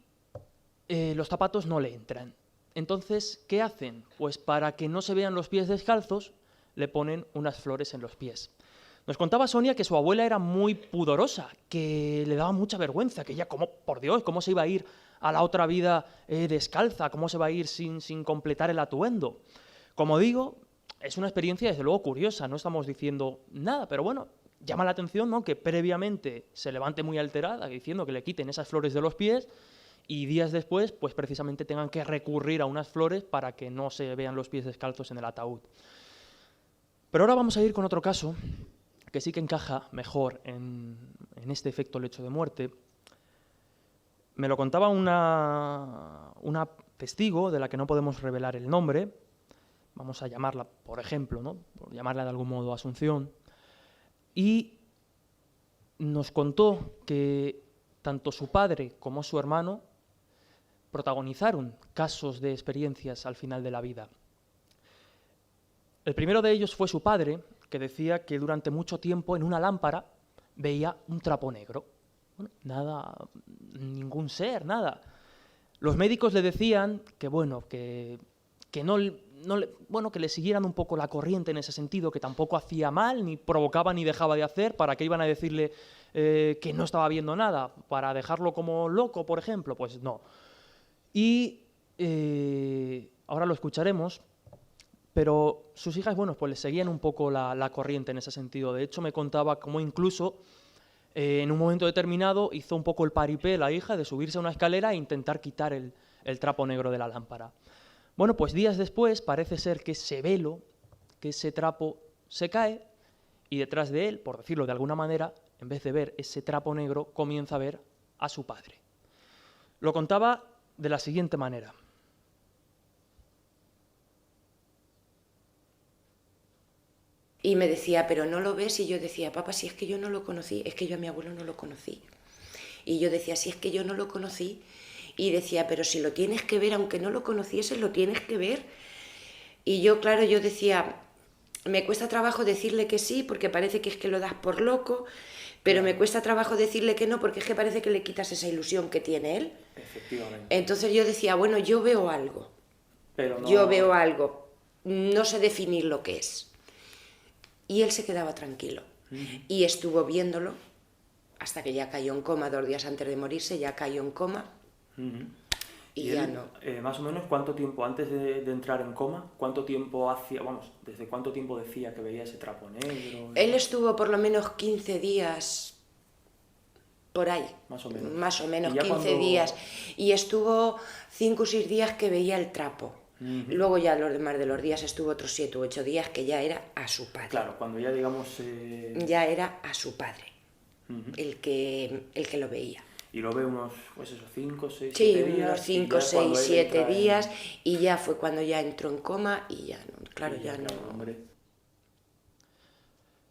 los zapatos no le entran. Entonces, ¿qué hacen? Pues para que no se vean los pies descalzos, le ponen unas flores en los pies. Nos contaba Sonia que su abuela era muy pudorosa, que le daba mucha vergüenza, que ella, por Dios, ¿cómo se iba a ir a la otra vida descalza? ¿Cómo se va a ir sin completar el atuendo? Como digo, es una experiencia desde luego curiosa, no estamos diciendo nada, pero bueno, llama la atención, ¿no?, que previamente se levante muy alterada diciendo que le quiten esas flores de los pies y días después, pues precisamente tengan que recurrir a unas flores para que no se vean los pies descalzos en el ataúd. Pero ahora vamos a ir con otro caso que sí que encaja mejor en este efecto lecho de muerte. Me lo contaba una testigo de la que no podemos revelar el nombre, vamos a llamarla, por ejemplo, ¿no?, por llamarla de algún modo Asunción, y nos contó que tanto su padre como su hermano protagonizaron casos de experiencias al final de la vida. El primero de ellos fue su padre, que decía que durante mucho tiempo en una lámpara veía un trapo negro. Bueno, nada, ningún ser, nada. Los médicos le decían que bueno, que le siguieran un poco la corriente en ese sentido, que tampoco hacía mal, ni provocaba ni dejaba de hacer. ¿Para qué iban a decirle que no estaba viendo nada? ¿Para dejarlo como loco, por ejemplo? Pues no. Y ahora lo escucharemos, pero sus hijas, bueno, pues le seguían un poco la corriente en ese sentido. De hecho, me contaba cómo incluso en un momento determinado hizo un poco el paripé la hija de subirse a una escalera e intentar quitar el trapo negro de la lámpara. Bueno, pues días después parece ser que ese velo, que ese trapo se cae y detrás de él, por decirlo de alguna manera, en vez de ver ese trapo negro, comienza a ver a su padre. Lo contaba de la siguiente manera. Y me decía, pero no lo ves, y yo decía, papá, si es que yo no lo conocí, es que yo a mi abuelo no lo conocí. Y yo decía, si es que yo no lo conocí, y decía, pero si lo tienes que ver, aunque no lo conocieses, lo tienes que ver. Y yo, claro, yo decía, me cuesta trabajo decirle que sí, porque parece que es que lo das por loco, pero me cuesta trabajo decirle que no, porque es que parece que le quitas esa ilusión que tiene él. Efectivamente. Entonces yo decía, bueno, yo veo algo. Pero no... Yo veo algo, no sé definir lo que es. Y él se quedaba tranquilo. Y estuvo viéndolo hasta que ya cayó en coma, 2 días antes de morirse, ya cayó en coma. Y ya él, no. Más o menos, ¿cuánto tiempo antes de entrar en coma? ¿Cuánto tiempo hacía, desde cuánto tiempo decía que veía ese trapo negro? Él estuvo por lo menos 15 días por ahí. Más o menos. Más o menos 15 días. Y estuvo 5 o 6 días que veía el trapo. Luego ya los demás de los días estuvo otros 7 u 8 días que ya era a su padre. Claro, cuando ya digamos... Ya era a su padre el que lo veía. Y lo ve unos, pues eso, 5, 6, sí, 7 días. Unos 5, 6, 7 días y ya fue cuando ya entró en coma y ya no, claro, ya no... Hombre.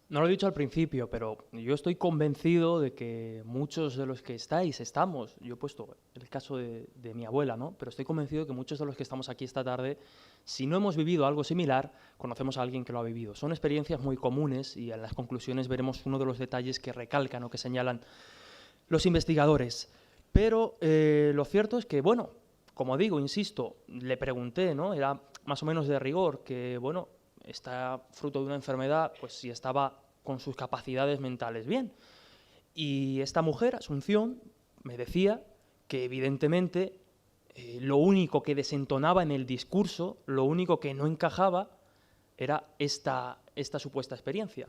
No lo he dicho al principio, pero yo estoy convencido de que muchos de los que estamos, yo he puesto el caso de mi abuela, ¿no? Pero estoy convencido de que muchos de los que estamos aquí esta tarde, si no hemos vivido algo similar, conocemos a alguien que lo ha vivido. Son experiencias muy comunes y en las conclusiones veremos uno de los detalles que recalcan o que señalan los investigadores. Pero lo cierto es que, bueno, como digo, insisto, le pregunté, ¿no? Era más o menos de rigor, que, bueno, está fruto de una enfermedad, pues si estaba con sus capacidades mentales bien. Y esta mujer, Asunción, me decía que evidentemente lo único que desentonaba en el discurso, lo único que no encajaba era esta supuesta experiencia.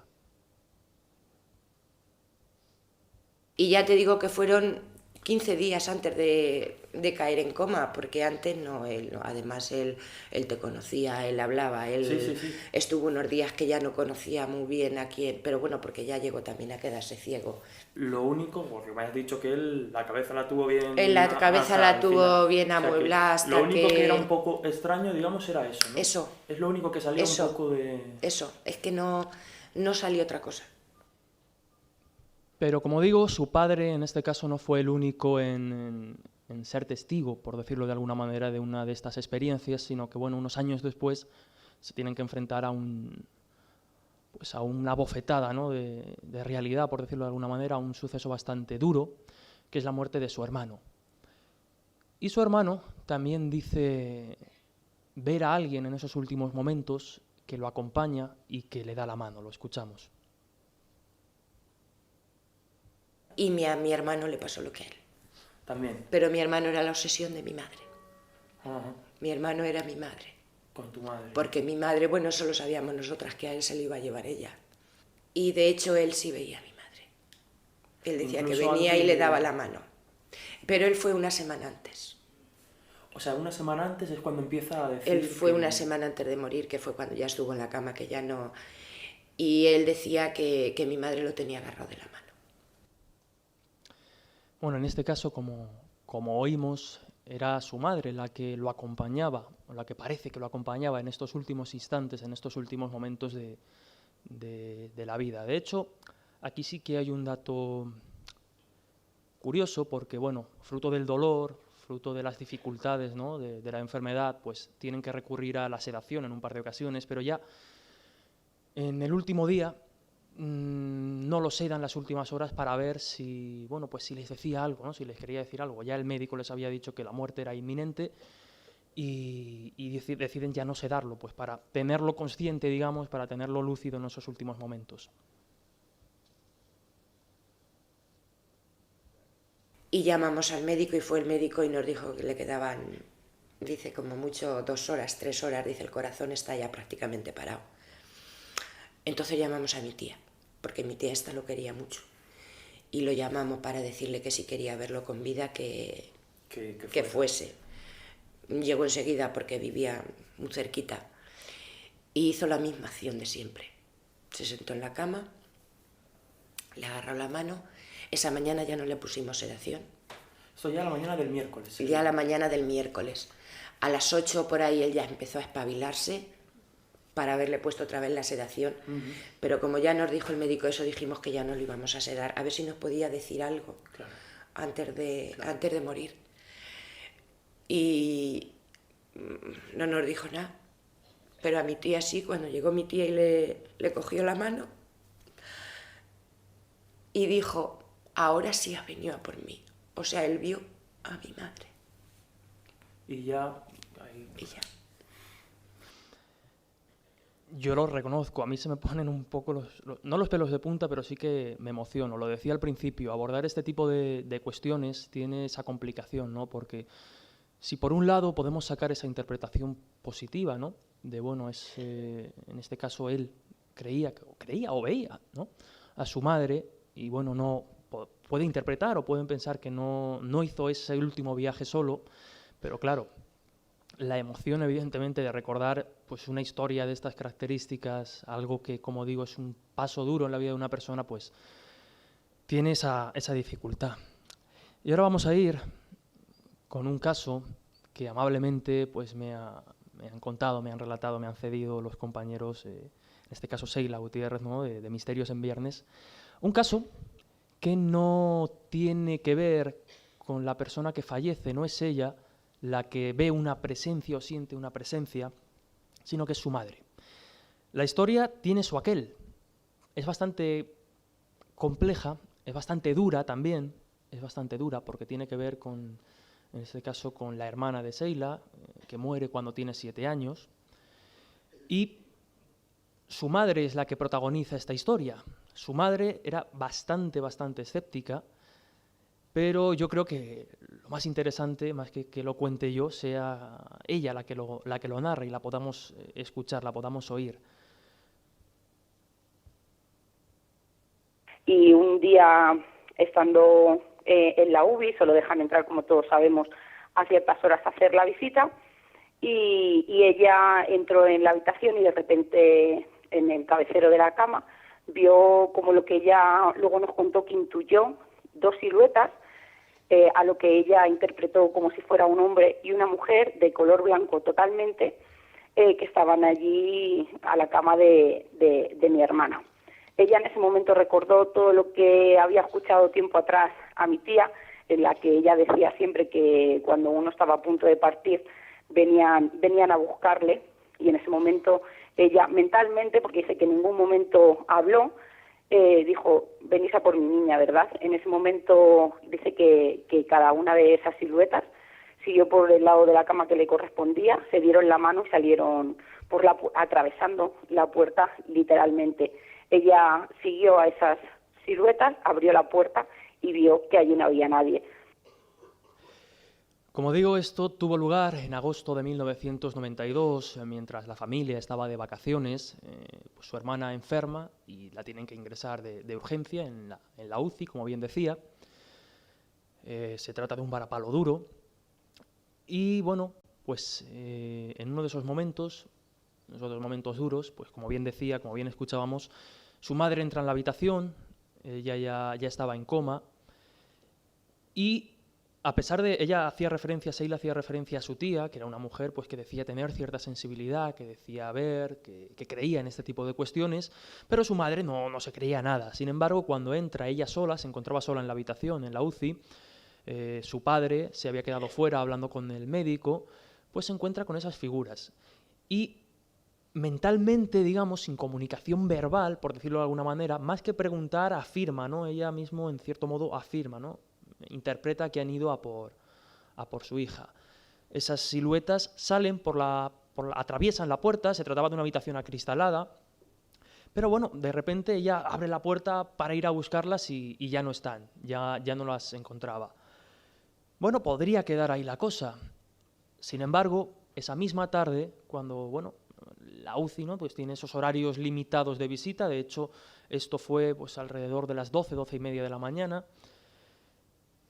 Y ya te digo que fueron 15 días antes de caer en coma, porque antes no, además él te conocía, él hablaba, él Sí. estuvo unos días que ya no conocía muy bien a quién, pero bueno, porque ya llegó también a quedarse ciego. Lo único, porque me has dicho que él la cabeza la tuvo bien... Él la cabeza la tuvo bien amueblada hasta lo único que era un que... poco extraño, digamos, era eso, ¿no? Eso. Es lo único que salía Eso. un poco de... Eso, es que no salió otra cosa. Pero como digo, su padre en este caso no fue el único en ser testigo, por decirlo de alguna manera, de una de estas experiencias, sino que bueno, unos años después se tienen que enfrentar a una bofetada, ¿no?, de realidad, por decirlo de alguna manera, a un suceso bastante duro, que es la muerte de su hermano. Y su hermano también dice ver a alguien en esos últimos momentos que lo acompaña y que le da la mano. Lo escuchamos. Y a mi hermano le pasó lo que a él. También. Pero mi hermano era la obsesión de mi madre. Ajá. Mi hermano era mi madre. Con tu madre. Porque mi madre, bueno, eso lo sabíamos nosotras, que a él se lo iba a llevar ella. Y de hecho él sí veía a mi madre. Él decía Incluso que venía antes y le de- daba la mano. Pero él fue una semana antes. O sea, una semana antes es cuando empieza a decir... Él fue que- una semana antes de morir, que fue cuando ya estuvo en la cama, que ya no... Y él decía que mi madre lo tenía agarrado de la mano. Bueno, en este caso, como oímos, era su madre la que lo acompañaba, o la que parece que lo acompañaba en estos últimos instantes, en estos últimos momentos de la vida. De hecho, aquí sí que hay un dato curioso, porque, bueno, fruto del dolor, fruto de las dificultades, ¿no?, de la enfermedad, pues tienen que recurrir a la sedación en un par de ocasiones, pero ya en el último día no lo sedan las últimas horas para ver si, bueno, pues si les decía algo, ¿no?, si les quería decir algo. Ya el médico les había dicho que la muerte era inminente y deciden ya no sedarlo, pues para tenerlo consciente, digamos, para tenerlo lúcido en esos últimos momentos. Y llamamos al médico y fue el médico y nos dijo que le quedaban, dice, como mucho 2 horas, 3 horas, dice, el corazón está ya prácticamente parado. Entonces llamamos a mi tía, porque mi tía esta lo quería mucho. Y lo llamamos para decirle que si quería verlo con vida, que fuese. Llegó enseguida porque vivía muy cerquita. Y hizo la misma acción de siempre. Se sentó en la cama, le agarró la mano. Esa mañana ya no le pusimos sedación. Esto ya a la mañana del miércoles. ¿Sí? Ya a la mañana del miércoles. A las 8 por ahí él ya empezó a espabilarse para haberle puesto otra vez la sedación. Pero como ya nos dijo el médico eso, dijimos que ya no lo íbamos a sedar, a ver si nos podía decir algo antes de morir. Y no nos dijo nada. Pero a mi tía sí, cuando llegó mi tía y le cogió la mano y dijo, ahora sí ha venido a por mí. O sea, él vio a mi madre. Y ya... Y ya. Yo lo reconozco, a mí se me ponen un poco no los pelos de punta, pero sí que me emociono. Lo decía al principio, abordar este tipo de cuestiones tiene esa complicación, ¿no? Porque si por un lado podemos sacar esa interpretación positiva, ¿no?, de, bueno, en este caso él creía o veía, ¿no?, a su madre, y bueno, no puede interpretar o pueden pensar que no hizo ese último viaje solo, pero claro, la emoción, evidentemente, de recordar pues una historia de estas características, algo que, como digo, es un paso duro en la vida de una persona, pues tiene esa dificultad. Y ahora vamos a ir con un caso que amablemente pues me han contado, me han relatado, me han cedido los compañeros, en este caso Sheila Gutiérrez, ¿no?, de Misterios en Viernes. Un caso que no tiene que ver con la persona que fallece, no es ella la que ve una presencia o siente una presencia, sino que es su madre. La historia tiene su aquel. Es bastante compleja, es bastante dura también, es bastante dura porque tiene que ver con, en este caso, con la hermana de Sheila, que muere cuando tiene 7 años, y su madre es la que protagoniza esta historia. Su madre era bastante escéptica Pero yo creo que lo más interesante, más que lo cuente yo, sea ella la que lo narre y la podamos escuchar, la podamos oír. Y un día, estando en la UBI, solo dejan entrar, como todos sabemos, a ciertas horas a hacer la visita, y ella entró en la habitación y de repente en el cabecero de la cama vio, como lo que ella luego nos contó que intuyó, dos siluetas, a lo que ella interpretó como si fuera un hombre y una mujer de color blanco totalmente, que estaban allí a la cama de mi hermana. Ella en ese momento recordó todo lo que había escuchado tiempo atrás a mi tía, en la que ella decía siempre que cuando uno estaba a punto de partir venían a buscarle, y en ese momento ella mentalmente, porque dice que en ningún momento habló, dijo: venís a por mi niña, ¿verdad? En ese momento dice que cada una de esas siluetas siguió por el lado de la cama que le correspondía, se dieron la mano y salieron atravesando la puerta literalmente. Ella siguió a esas siluetas, abrió la puerta y vio que allí no había nadie. Como digo, esto tuvo lugar en agosto de 1992, mientras la familia estaba de vacaciones, pues su hermana enferma y la tienen que ingresar de urgencia en la UCI, como bien decía. Se trata de un varapalo duro. Y bueno, pues en uno de esos momentos duros, pues como bien decía, como bien escuchábamos, su madre entra en la habitación, ella ya estaba en coma, y a pesar de, Seila hacía referencia a su tía, que era una mujer pues que decía tener cierta sensibilidad, que decía ver, que creía en este tipo de cuestiones, pero su madre no se creía nada. Sin embargo, cuando entra ella sola, se encontraba sola en la habitación, en la UCI, su padre se había quedado fuera hablando con el médico, pues se encuentra con esas figuras. Y mentalmente, digamos, sin comunicación verbal, por decirlo de alguna manera, más que preguntar, afirma, ¿no? Ella mismo, en cierto modo, afirma, ¿no? Interpreta que han ido a por su hija. Esas siluetas salen atraviesan la puerta, se trataba de una habitación acristalada, pero bueno, de repente ella abre la puerta para ir a buscarlas y ya no están, ya no las encontraba. Bueno, podría quedar ahí la cosa. Sin embargo, esa misma tarde, cuando, bueno, la UCI, ¿no?, pues tiene esos horarios limitados de visita, de hecho, esto fue pues alrededor de las 12:30 de la mañana,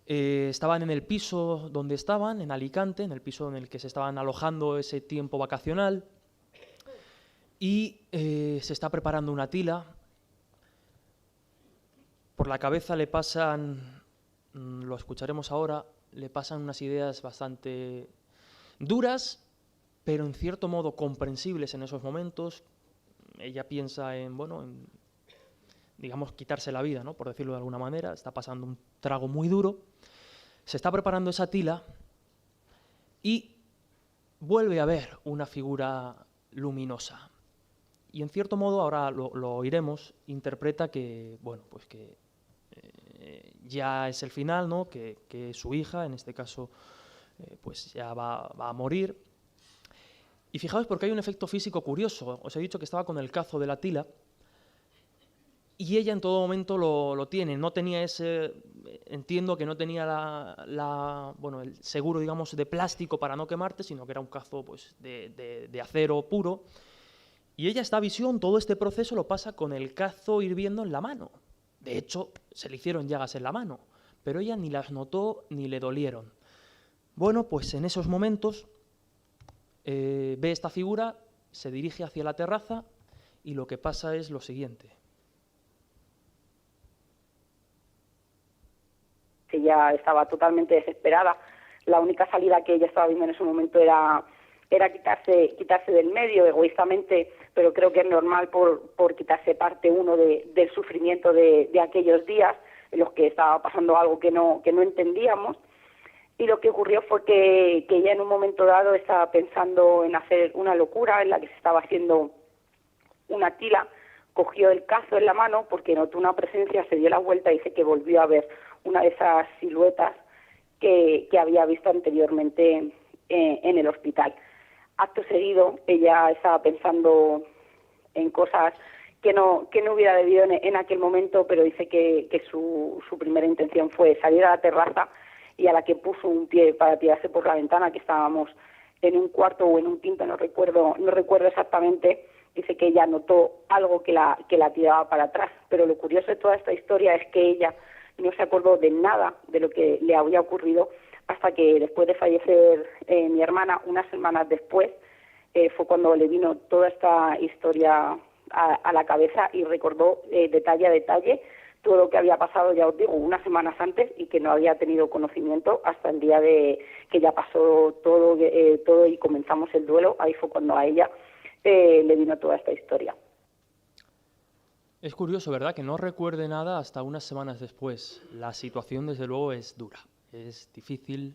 estaban en el piso donde estaban, en Alicante, en el piso en el que se estaban alojando ese tiempo vacacional, y se está preparando una tila. Por la cabeza le pasan, lo escucharemos ahora, le pasan unas ideas bastante duras, pero en cierto modo comprensibles en esos momentos. Ella piensa en, digamos, quitarse la vida, ¿no?, por decirlo de alguna manera. Está pasando un trago muy duro. Se está preparando esa tila y vuelve a ver una figura luminosa. Y en cierto modo, ahora lo oiremos, interpreta que, bueno, pues que ya es el final, ¿no?, que su hija, en este caso, pues ya va a morir. Y fijaos, porque hay un efecto físico curioso. Os he dicho que estaba con el cazo de la tila y ella en todo momento lo tiene. No tenía entiendo que no tenía el seguro, digamos, de plástico para no quemarte, sino que era un cazo pues de acero puro. Y ella, esta visión, todo este proceso lo pasa con el cazo hirviendo en la mano. De hecho, se le hicieron llagas en la mano, pero ella ni las notó ni le dolieron. Bueno, pues en esos momentos ve esta figura, se dirige hacia la terraza y lo que pasa es lo siguiente. Ella estaba totalmente desesperada. La única salida que ella estaba viendo en ese momento era quitarse del medio egoístamente, pero creo que es normal por quitarse parte uno del sufrimiento de aquellos días en los que estaba pasando algo que no entendíamos. Y lo que ocurrió fue que ella en un momento dado estaba pensando en hacer una locura en la que se estaba haciendo una tila, cogió el cazo en la mano porque notó una presencia, se dio la vuelta y dice que volvió a ver una de esas siluetas que había visto anteriormente en el hospital. Acto seguido, ella estaba pensando en cosas no hubiera bebido en aquel momento, pero dice que su primera intención fue salir a la terraza, y a la que puso un pie para tirarse por la ventana, que estábamos en un cuarto o en un quinto, no recuerdo exactamente, dice que ella notó algo que la tiraba para atrás. Pero lo curioso de toda esta historia es que ella no se acordó de nada de lo que le había ocurrido hasta que, después de fallecer mi hermana, unas semanas después, fue cuando le vino toda esta historia a la cabeza y recordó detalle a detalle todo lo que había pasado, ya os digo, unas semanas antes, y que no había tenido conocimiento hasta el día de que ya pasó todo y comenzamos el duelo. Ahí fue cuando a ella le vino toda esta historia. Es curioso, ¿verdad?, que no recuerde nada hasta unas semanas después. La situación, desde luego, es dura, es difícil.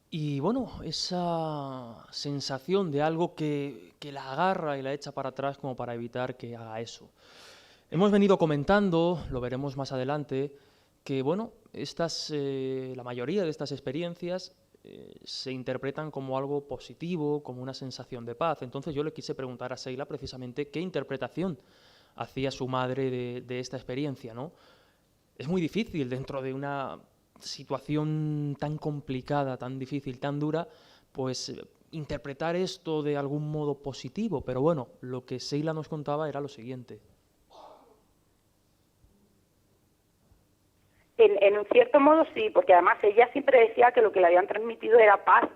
Y bueno, esa sensación de algo que la agarra y la echa para atrás como para evitar que haga eso. Hemos venido comentando, lo veremos más adelante, que bueno, la mayoría de estas experiencias se interpretan como algo positivo, como una sensación de paz. Entonces yo le quise preguntar a Seila precisamente qué interpretación hacía su madre de esta experiencia, ¿no? Es muy difícil dentro de una situación tan complicada, tan difícil, tan dura, pues interpretar esto de algún modo positivo. Pero bueno, lo que Seila nos contaba era lo siguiente. En un cierto modo sí, porque además ella siempre decía que lo que le habían transmitido era paz,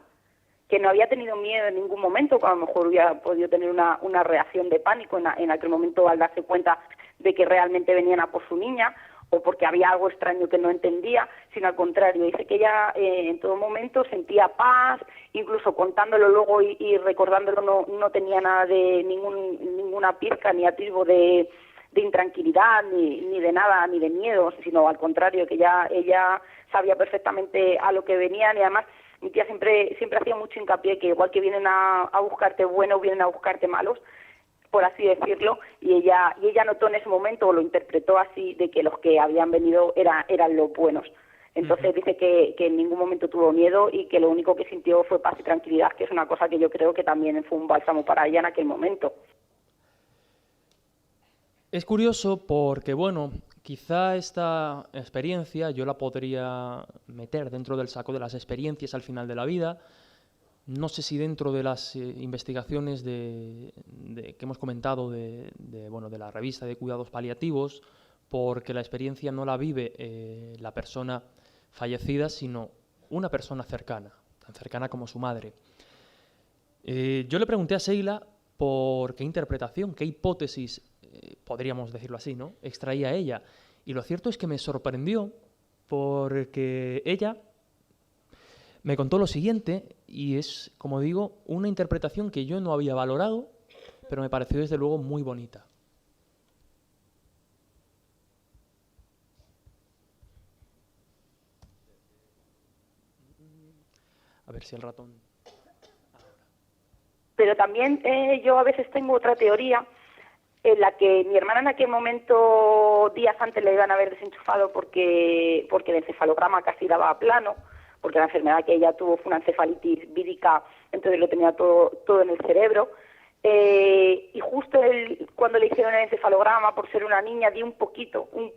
que no había tenido miedo en ningún momento, que a lo mejor hubiera podido tener una reacción de pánico en aquel momento al darse cuenta de que realmente venían a por su niña, o porque había algo extraño que no entendía, sino al contrario. Dice que ella en todo momento sentía paz, incluso contándolo luego y recordándolo no tenía nada de ninguna pizca ni atisbo de intranquilidad, ni de nada, ni de miedo, sino al contrario, que ella sabía perfectamente a lo que venían. Y además mi tía siempre hacía mucho hincapié que igual que vienen a buscarte buenos, vienen a buscarte malos, por así decirlo, y ella notó en ese momento, o lo interpretó así, de que los que habían venido eran los buenos. Entonces dice que en ningún momento tuvo miedo y que lo único que sintió fue paz y tranquilidad, que es una cosa que yo creo que también fue un bálsamo para ella en aquel momento. Es curioso porque, bueno, quizá esta experiencia yo la podría meter dentro del saco de las experiencias al final de la vida. No sé si dentro de las investigaciones que hemos comentado de la revista de cuidados paliativos, porque la experiencia no la vive la persona fallecida, sino una persona cercana, tan cercana como su madre. Yo le pregunté a Seila por qué interpretación, qué hipótesis, podríamos decirlo así, ¿no?, extraía ella. Y lo cierto es que me sorprendió porque ella me contó lo siguiente, y es, como digo, una interpretación que yo no había valorado, pero me pareció desde luego muy bonita. A ver si el ratón... Pero también yo a veces tengo otra teoría en la que mi hermana en aquel momento, días antes, le iban a haber desenchufado porque el encefalograma casi daba plano, porque la enfermedad que ella tuvo fue una encefalitis vírica, entonces lo tenía todo en el cerebro. Y justo cuando le hicieron el encefalograma, por ser una niña, dio un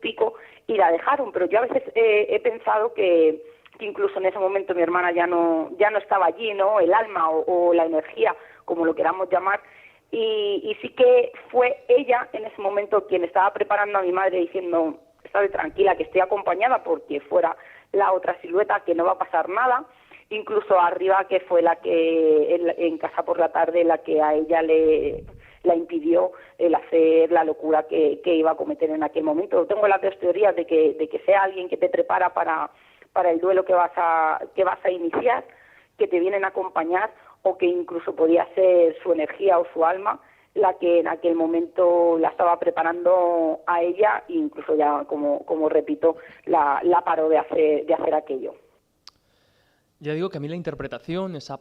pico, y la dejaron. Pero yo a veces he pensado que incluso en ese momento mi hermana ya no estaba allí, ¿no?, el alma o la energía, como lo queramos llamar, y sí que fue ella en ese momento quien estaba preparando a mi madre, diciendo: estate tranquila, que estoy acompañada, porque fuera la otra silueta, que no va a pasar nada. Incluso arriba, que fue la que en casa por la tarde, la que a ella la impidió el hacer la locura que iba a cometer en aquel momento. Tengo las dos teorías de que sea alguien que te prepara para el duelo que vas a iniciar, que te vienen a acompañar, o que incluso podía ser su energía o su alma la que en aquel momento la estaba preparando a ella, e incluso ya, como repito, la paró de hacer aquello. Ya digo que a mí la interpretación, esa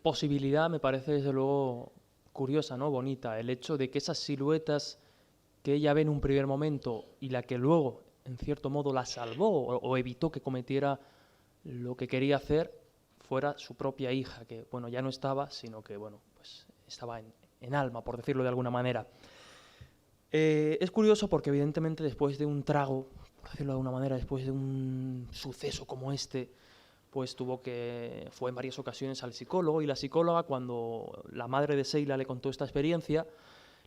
posibilidad, me parece desde luego curiosa, ¿no?, bonita. El hecho de que esas siluetas que ella ve en un primer momento y la que luego, en cierto modo, la salvó o evitó que cometiera lo que quería hacer, fuera su propia hija, que bueno, ya no estaba, sino que bueno, pues estaba en alma, por decirlo de alguna manera. Es curioso porque evidentemente después de un trago, por decirlo de alguna manera, después de un suceso como este, pues fue en varias ocasiones al psicólogo, y la psicóloga, cuando la madre de Sheila le contó esta experiencia,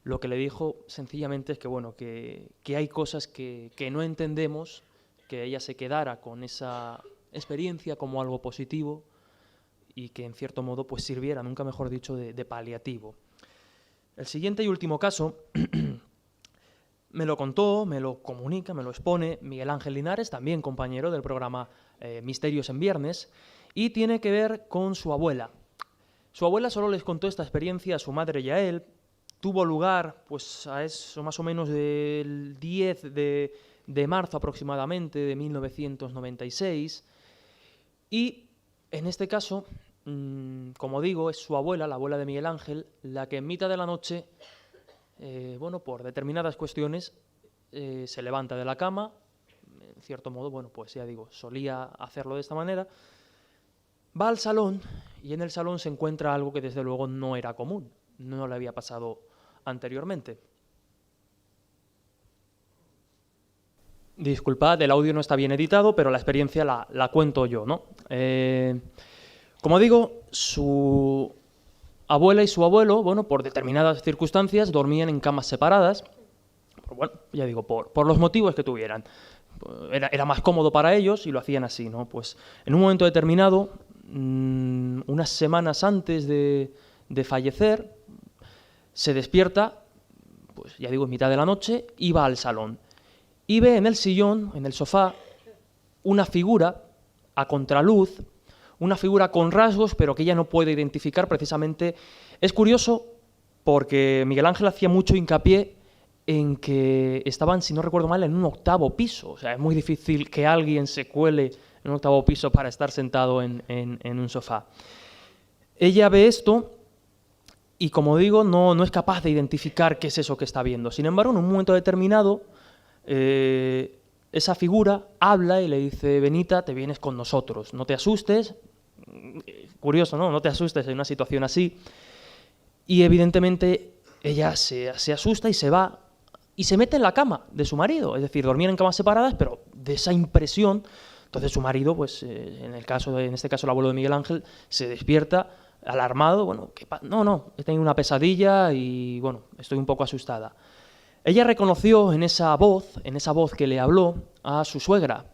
lo que le dijo sencillamente es que, bueno, que hay cosas que no entendemos, que ella se quedara con esa experiencia como algo positivo y que en cierto modo pues sirviera, nunca mejor dicho, de paliativo. El siguiente y último caso me lo contó, me lo comunica, me lo expone Miguel Ángel Linares, también compañero del programa Misterios en Viernes, y tiene que ver con su abuela. Su abuela solo les contó esta experiencia a su madre y a él. Tuvo lugar pues a eso más o menos del 10 de marzo aproximadamente de 1996, y en este caso, como digo, es su abuela, la abuela de Miguel Ángel, la que en mitad de la noche, bueno, por determinadas cuestiones, se levanta de la cama. En cierto modo, bueno, pues ya digo, solía hacerlo de esta manera, va al salón, y en el salón se encuentra algo que desde luego no era común, no le había pasado anteriormente. Disculpad, el audio no está bien editado, pero la experiencia la cuento yo, ¿no? Como digo, su abuela y su abuelo, bueno, por determinadas circunstancias, dormían en camas separadas, bueno, ya digo, por los motivos que tuvieran. Era más cómodo para ellos y lo hacían así, ¿no? Pues en un momento determinado, unas semanas antes de fallecer, se despierta, pues ya digo, en mitad de la noche, y va al salón. Y ve en el sillón, en el sofá, una figura a contraluz, una figura con rasgos, pero que ella no puede identificar precisamente. Es curioso porque Miguel Ángel hacía mucho hincapié en que estaban, si no recuerdo mal, en un 8º piso. O sea, es muy difícil que alguien se cuele en un 8º piso para estar sentado en un sofá. Ella ve esto y, como digo, no es capaz de identificar qué es eso que está viendo. Sin embargo, en un momento determinado, esa figura habla y le dice: Benita, te vienes con nosotros, no te asustes. Curioso, ¿no? No te asustes en una situación así. Y evidentemente ella se asusta y se va y se mete en la cama de su marido. Es decir, dormían en camas separadas, pero de esa impresión. Entonces su marido, pues en este caso el abuelo de Miguel Ángel, se despierta alarmado. Bueno, no, he tenido una pesadilla y bueno, estoy un poco asustada. Ella reconoció en esa voz que le habló, a su suegra.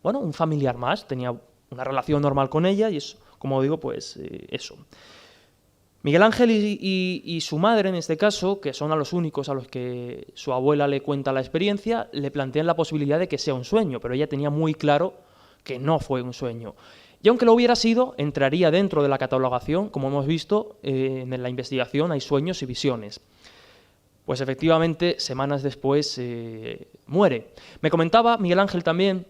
Bueno, un familiar más, tenía una relación normal con ella y es, como digo, pues eso. Miguel Ángel y su madre, en este caso, que son a los únicos a los que su abuela le cuenta la experiencia, le plantean la posibilidad de que sea un sueño, pero ella tenía muy claro que no fue un sueño. Y aunque lo hubiera sido, entraría dentro de la catalogación. Como hemos visto, en la investigación hay sueños y visiones. Pues efectivamente, semanas después muere. Me comentaba Miguel Ángel también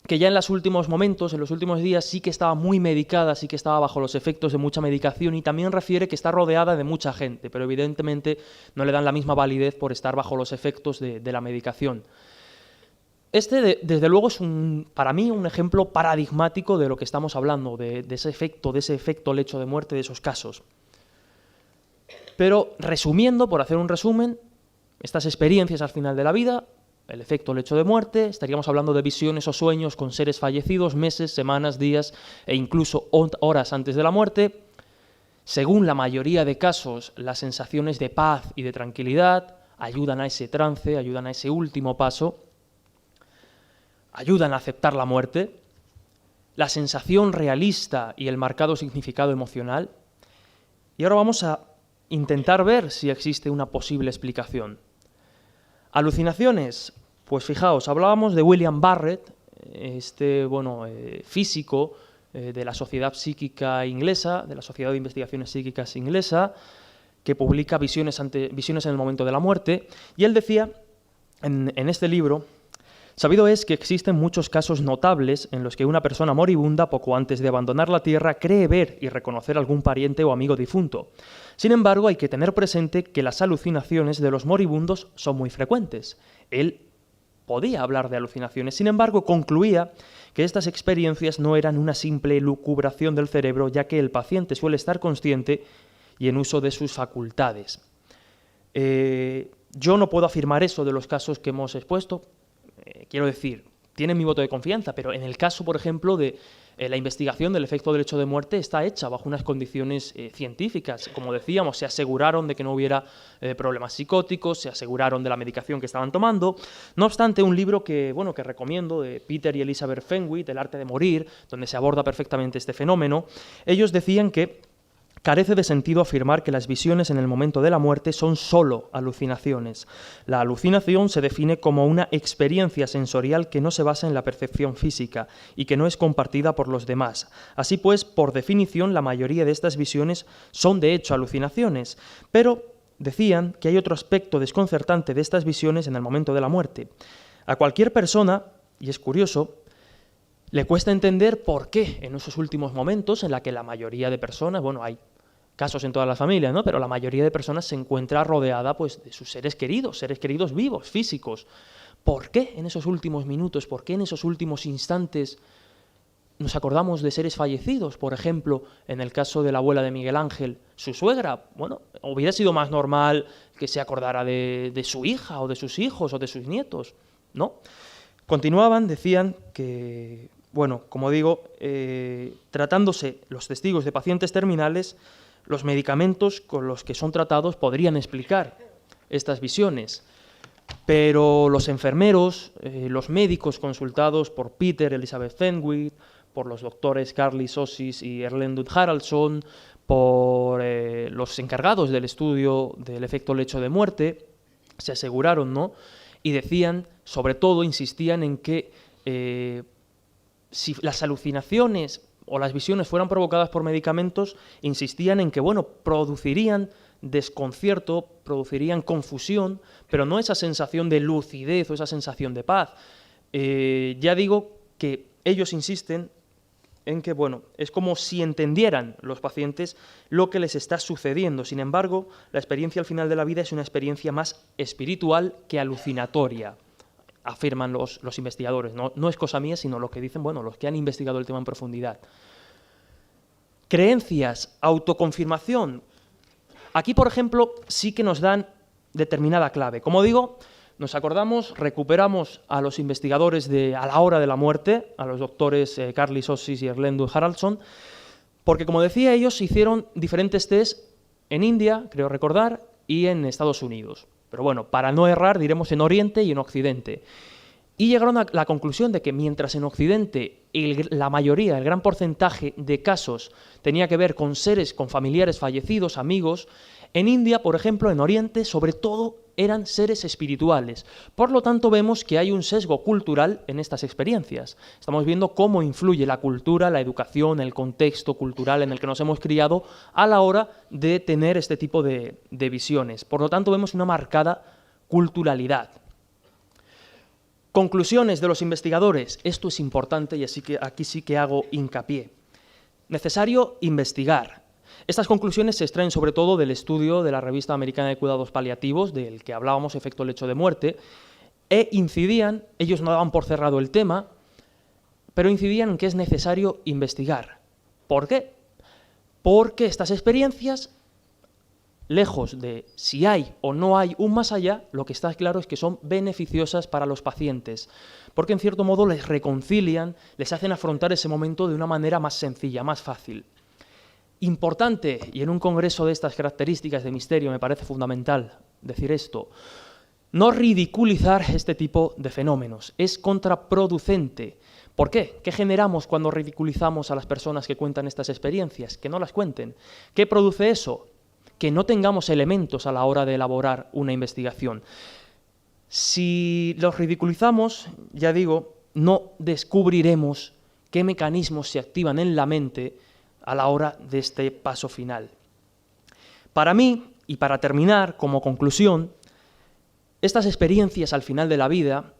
que ya en los últimos momentos, en los últimos días, sí que estaba muy medicada, sí que estaba bajo los efectos de mucha medicación, y también refiere que está rodeada de mucha gente, pero evidentemente no le dan la misma validez por estar bajo los efectos de la medicación. Desde luego, es para mí un ejemplo paradigmático de lo que estamos hablando, de ese efecto lecho de muerte, de esos casos. Pero resumiendo, por hacer un resumen, estas experiencias al final de la vida, el efecto lecho de muerte, estaríamos hablando de visiones o sueños con seres fallecidos meses, semanas, días e incluso horas antes de la muerte. Según la mayoría de casos, las sensaciones de paz y de tranquilidad ayudan a ese trance, ayudan a ese último paso, ayudan a aceptar la muerte. La sensación realista y el marcado significado emocional. Y ahora vamos a intentar ver si existe una posible explicación. Alucinaciones. Pues fijaos, hablábamos de William Barrett, físico de la Sociedad Psíquica Inglesa, de la Sociedad de Investigaciones Psíquicas Inglesa, que publica visiones en el momento de la muerte, y él decía en este libro: sabido es que existen muchos casos notables en los que una persona moribunda, poco antes de abandonar la tierra, cree ver y reconocer a algún pariente o amigo difunto. Sin embargo, hay que tener presente que las alucinaciones de los moribundos son muy frecuentes. Él podía hablar de alucinaciones, sin embargo, concluía que estas experiencias no eran una simple elucubración del cerebro, ya que el paciente suele estar consciente y en uso de sus facultades. Yo no puedo afirmar eso de los casos que hemos expuesto. Quiero decir, tienen mi voto de confianza, pero en el caso, por ejemplo, de la investigación del efecto del hecho de muerte está hecha bajo unas condiciones científicas. Como decíamos, se aseguraron de que no hubiera problemas psicóticos, se aseguraron de la medicación que estaban tomando. No obstante, un libro que recomiendo, de Peter y Elizabeth Fenwick, El arte de morir, donde se aborda perfectamente este fenómeno, ellos decían que carece de sentido afirmar que las visiones en el momento de la muerte son solo alucinaciones. La alucinación se define como una experiencia sensorial que no se basa en la percepción física y que no es compartida por los demás. Así pues, por definición, la mayoría de estas visiones son de hecho alucinaciones, pero decían que hay otro aspecto desconcertante de estas visiones en el momento de la muerte. A cualquier persona, y es curioso, le cuesta entender por qué en esos últimos momentos en la que la mayoría de personas, hay casos en todas las familias, ¿no? Pero la mayoría de personas se encuentra rodeada pues, de sus seres queridos vivos, físicos. ¿Por qué en esos últimos minutos, por qué en esos últimos instantes nos acordamos de seres fallecidos? Por ejemplo, en el caso de la abuela de Miguel Ángel, su suegra, hubiera sido más normal que se acordara de su hija o de sus hijos o de sus nietos, ¿no? Continuaban, decían que, como digo, tratándose los testigos de pacientes terminales, los medicamentos con los que son tratados podrían explicar estas visiones. Pero los enfermeros, los médicos consultados por Peter, Elizabeth Fenwick, por los doctores Carly Sosis y Erlendur Haraldsson, por los encargados del estudio del efecto lecho de muerte, se aseguraron, ¿no? Y decían, sobre todo, insistían en que si las alucinaciones o las visiones fueran provocadas por medicamentos, insistían en que, producirían desconcierto, producirían confusión, pero no esa sensación de lucidez o esa sensación de paz. Ya digo que ellos insisten en que, es como si entendieran los pacientes lo que les está sucediendo. Sin embargo, la experiencia al final de la vida es una experiencia más espiritual que alucinatoria, afirman los investigadores. No es cosa mía, sino lo que dicen los que han investigado el tema en profundidad. Creencias, autoconfirmación. Aquí, por ejemplo, sí que nos dan determinada clave. Como digo, nos acordamos, recuperamos a los investigadores a la hora de la muerte, a los doctores Carly Sosis y Erlendur Haraldsson, porque, como decía, ellos hicieron diferentes test en India, creo recordar, y en Estados Unidos. Pero para no errar, diremos en Oriente y en Occidente. Y llegaron a la conclusión de que mientras en Occidente la mayoría, el gran porcentaje de casos tenía que ver con seres, con familiares fallecidos, amigos, en India, por ejemplo, en Oriente, sobre todo eran seres espirituales. Por lo tanto, vemos que hay un sesgo cultural en estas experiencias. Estamos viendo cómo influye la cultura, la educación, el contexto cultural en el que nos hemos criado a la hora de tener este tipo de visiones. Por lo tanto, vemos una marcada culturalidad. Conclusiones de los investigadores. Esto es importante y así que aquí sí que hago hincapié. Necesario investigar. Estas conclusiones se extraen sobre todo del estudio de la Revista Americana de Cuidados Paliativos, del que hablábamos, efecto lecho de muerte, e incidían, ellos no daban por cerrado el tema, pero incidían en que es necesario investigar. ¿Por qué? Porque estas experiencias, lejos de si hay o no hay un más allá, lo que está claro es que son beneficiosas para los pacientes, porque en cierto modo les reconcilian, les hacen afrontar ese momento de una manera más sencilla, más fácil. Importante, y en un congreso de estas características de misterio me parece fundamental decir esto, no ridiculizar este tipo de fenómenos, es contraproducente. ¿Por qué? ¿Qué generamos cuando ridiculizamos a las personas que cuentan estas experiencias? Que no las cuenten. ¿Qué produce eso? Que no tengamos elementos a la hora de elaborar una investigación. Si los ridiculizamos, ya digo, no descubriremos qué mecanismos se activan en la mente a la hora de este paso final. Para mí, y para terminar, como conclusión, estas experiencias al final de la vida,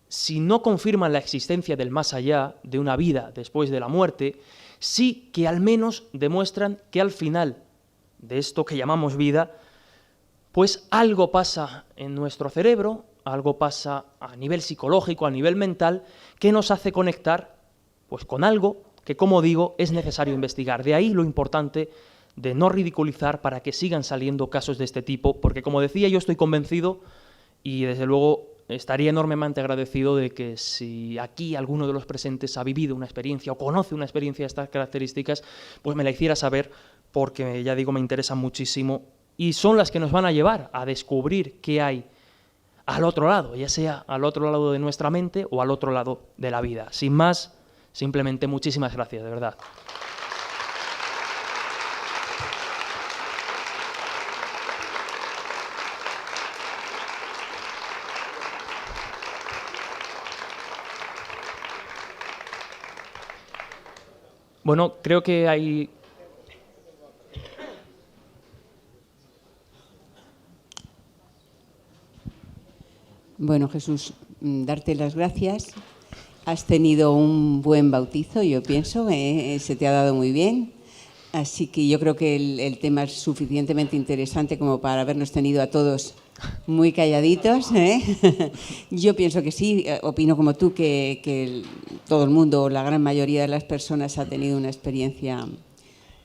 si no confirman la existencia del más allá, de una vida después de la muerte, sí que al menos demuestran que al final de esto que llamamos vida, pues algo pasa en nuestro cerebro, algo pasa a nivel psicológico, a nivel mental, que nos hace conectar pues con algo que, como digo, es necesario investigar. De ahí lo importante de no ridiculizar, para que sigan saliendo casos de este tipo, porque como decía, yo estoy convencido y desde luego estaría enormemente agradecido de que si aquí alguno de los presentes ha vivido una experiencia o conoce una experiencia de estas características, pues me la hiciera saber, porque ya digo, me interesan muchísimo y son las que nos van a llevar a descubrir qué hay al otro lado, ya sea al otro lado de nuestra mente o al otro lado de la vida. Sin más, simplemente muchísimas gracias, de verdad. Bueno, creo que hay... Bueno, Jesús, darte las gracias. Has tenido un buen bautizo, yo pienso, se te ha dado muy bien. Así que yo creo que el tema es suficientemente interesante como para habernos tenido a todos muy calladitos. Yo pienso que sí, opino como tú que todo el mundo, la gran mayoría de las personas ha tenido una experiencia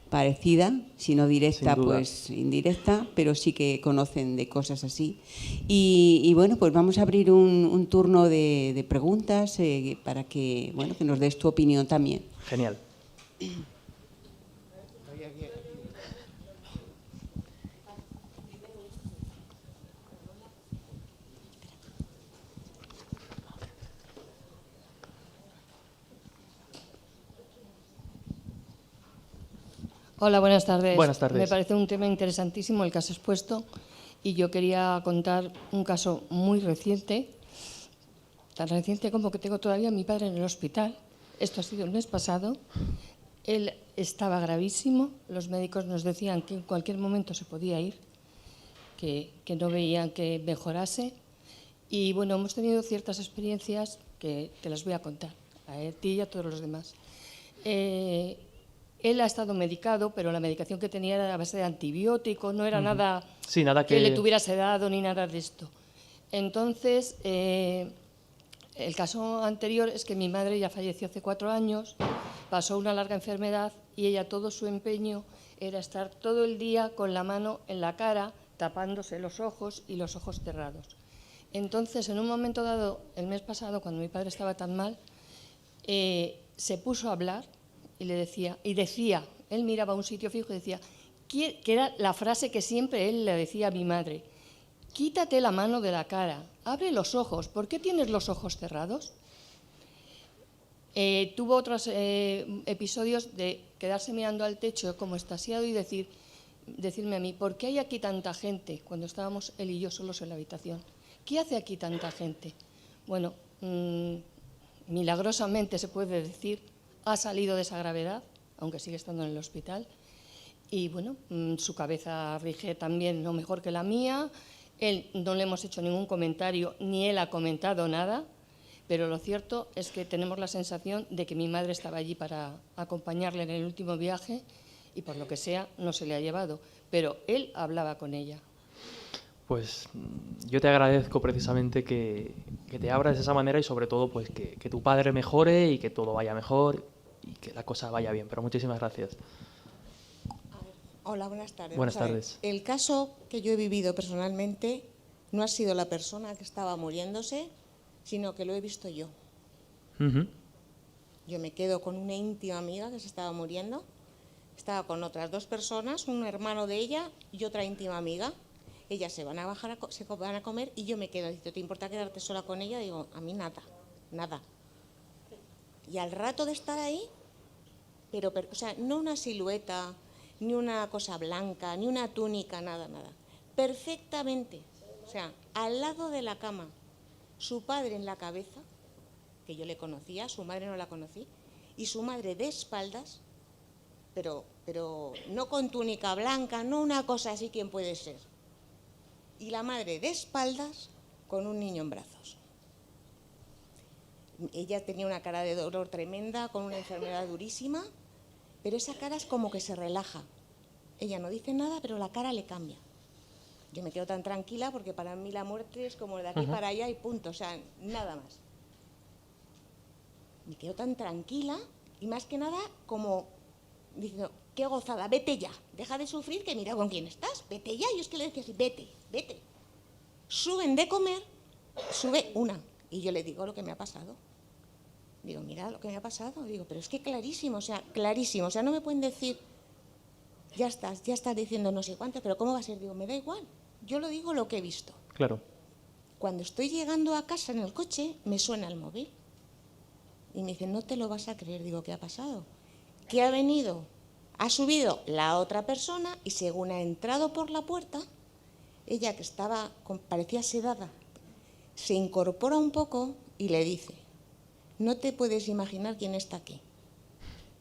parecida, si no directa, pues indirecta, pero sí que conocen de cosas así. Y bueno, pues vamos a abrir un turno de preguntas para que, bueno, que nos des tu opinión también. Genial. Hola, buenas tardes. Buenas tardes. Me parece un tema interesantísimo el que has expuesto y yo quería contar un caso muy reciente, tan reciente como que tengo todavía a mi padre en el hospital. Esto ha sido el mes pasado. Él estaba gravísimo, los médicos nos decían que en cualquier momento se podía ir, que no veían que mejorase. Y bueno, hemos tenido ciertas experiencias que te las voy a contar, a ti y a todos los demás. Él ha estado medicado, pero la medicación que tenía era a base de antibiótico, no era nada, sí, nada que le tuviera sedado ni nada de esto. Entonces, el caso anterior es que mi madre ya falleció hace 4 años, pasó una larga enfermedad y ella todo su empeño era estar todo el día con la mano en la cara, tapándose los ojos y los ojos cerrados. Entonces, en un momento dado, el mes pasado, cuando mi padre estaba tan mal, se puso a hablar y decía, él miraba a un sitio fijo y decía, que era la frase que siempre él le decía a mi madre: quítate la mano de la cara, abre los ojos, ¿por qué tienes los ojos cerrados? Tuvo otros episodios de quedarse mirando al techo como extasiado y decirme a mí, ¿por qué hay aquí tanta gente cuando estábamos él y yo solos en la habitación? ¿Qué hace aquí tanta gente? Bueno, milagrosamente se puede decir, ha salido de esa gravedad, aunque sigue estando en el hospital, y bueno, su cabeza rige también no mejor que la mía. Él no le hemos hecho ningún comentario, ni él ha comentado nada, pero lo cierto es que tenemos la sensación de que mi madre estaba allí para acompañarle en el último viaje y por lo que sea no se le ha llevado, pero él hablaba con ella. Pues yo te agradezco precisamente que te abras de esa manera y sobre todo pues que tu padre mejore y que todo vaya mejor y que la cosa vaya bien. Pero muchísimas gracias. Hola, buenas tardes. Buenas tardes. El caso que yo he vivido personalmente no ha sido la persona que estaba muriéndose, sino que lo he visto yo. Yo me quedo con una íntima amiga que se estaba muriendo, estaba con otras 2 personas, un hermano de ella y otra íntima amiga. Ellas se van a bajar, se van a comer y yo me quedo. Dice, ¿te importa quedarte sola con ella? Digo, a mí nada, nada. Y al rato de estar ahí, pero o sea, no una silueta, ni una cosa blanca, ni una túnica, nada, nada. Perfectamente, o sea, al lado de la cama, su padre en la cabeza, que yo le conocía, su madre no la conocí, y su madre de espaldas, pero no con túnica blanca, no una cosa así, ¿quién puede ser? Y la madre de espaldas con un niño en brazos. Ella tenía una cara de dolor tremenda, con una enfermedad durísima, pero esa cara es como que se relaja. Ella no dice nada, pero la cara le cambia. Yo me quedo tan tranquila porque para mí la muerte es como de aquí para allá y punto, o sea, nada más. Me quedo tan tranquila y más que nada como diciendo, qué gozada, vete ya, deja de sufrir, que mira con quién estás, vete ya. Yo es que le decía así, vete, vete. Suben de comer, sube una, y yo le digo lo que me ha pasado. Digo, mira lo que me ha pasado. Digo, pero es que clarísimo, o sea, no me pueden decir, ya estás diciendo no sé cuánto, pero ¿cómo va a ser? Digo, me da igual, yo lo digo lo que he visto. Claro. Cuando estoy llegando a casa en el coche, me suena el móvil. Y me dice, no te lo vas a creer. Digo, ¿qué ha pasado? Que ha venido, ha subido la otra persona y según ha entrado por la puerta, ella que estaba, parecía sedada, se incorpora un poco y le dice, no te puedes imaginar quién está aquí.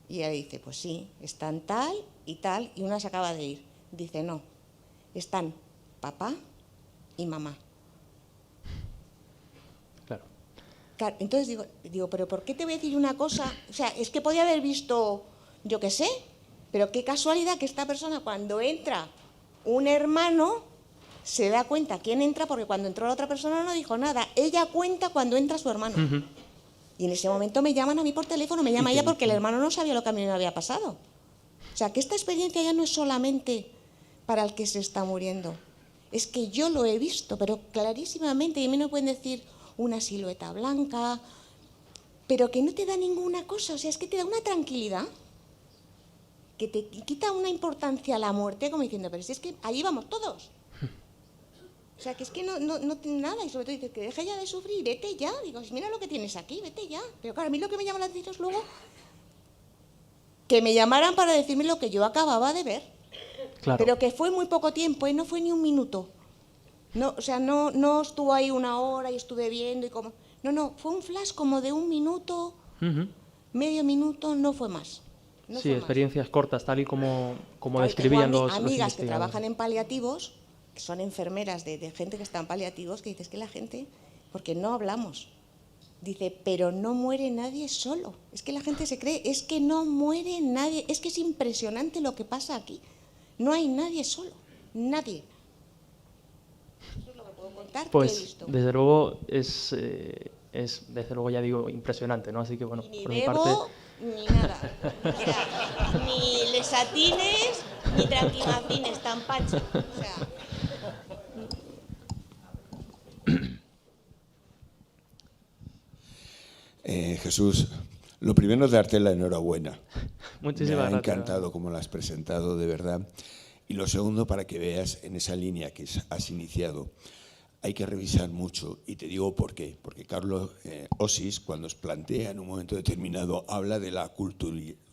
Y ella dice, pues sí, están tal, y una se acaba de ir. Dice, no, están papá y mamá. Claro. Entonces digo, pero ¿por qué te voy a decir una cosa? O sea, es que podía haber visto, yo qué sé, pero qué casualidad que esta persona cuando entra un hermano se da cuenta quién entra, porque cuando entró la otra persona no dijo nada. Ella cuenta cuando entra su hermano. Uh-huh. Y en ese momento me llaman a mí por teléfono, me llama ella porque el hermano no sabía lo que a mí me había pasado. O sea, que esta experiencia ya no es solamente para el que se está muriendo. Es que yo lo he visto, pero clarísimamente, y a mí no pueden decir una silueta blanca, pero que no te da ninguna cosa, o sea, es que te da una tranquilidad, que te quita una importancia a la muerte, como diciendo, pero si es que allí vamos todos. O sea, que es que no tiene nada, y sobre todo dices que deja ya de sufrir, vete ya. Digo, mira lo que tienes aquí, vete ya. Pero claro, a mí lo que me llama la atención es luego que me llamaran para decirme lo que yo acababa de ver. Claro. Pero que fue muy poco tiempo, no fue ni un minuto. No, o sea, no estuvo ahí una hora y estuve viendo y como... No, fue un flash como de un minuto, Uh-huh. medio minuto, no fue más. No Sí, fue experiencias cortas, tal y como Claro, describían tengo los amigas que investigadores. trabajan en paliativos, que son enfermeras de gente que está en paliativos, que dices que la gente, porque no hablamos, dice, pero no muere nadie solo. Es que la gente se cree, es que no muere nadie, es que es impresionante lo que pasa aquí. No hay nadie solo, nadie. Eso es lo que puedo contar, que he Pues visto. desde luego es desde luego, ya digo, impresionante, ¿no? Así que bueno, Ni por mi parte... bebo, ni nada. O sea, ni lesatines, ni tranquimacines, tan pancho. O sea, Jesús, lo primero es darte la enhorabuena. Muchísimas Me ha gracias. encantado cómo lo has presentado, de verdad. Y lo segundo, para que veas en esa línea que has iniciado, hay que revisar mucho, y te digo por qué. Porque Carlos Osis, cuando os plantea en un momento determinado, habla de la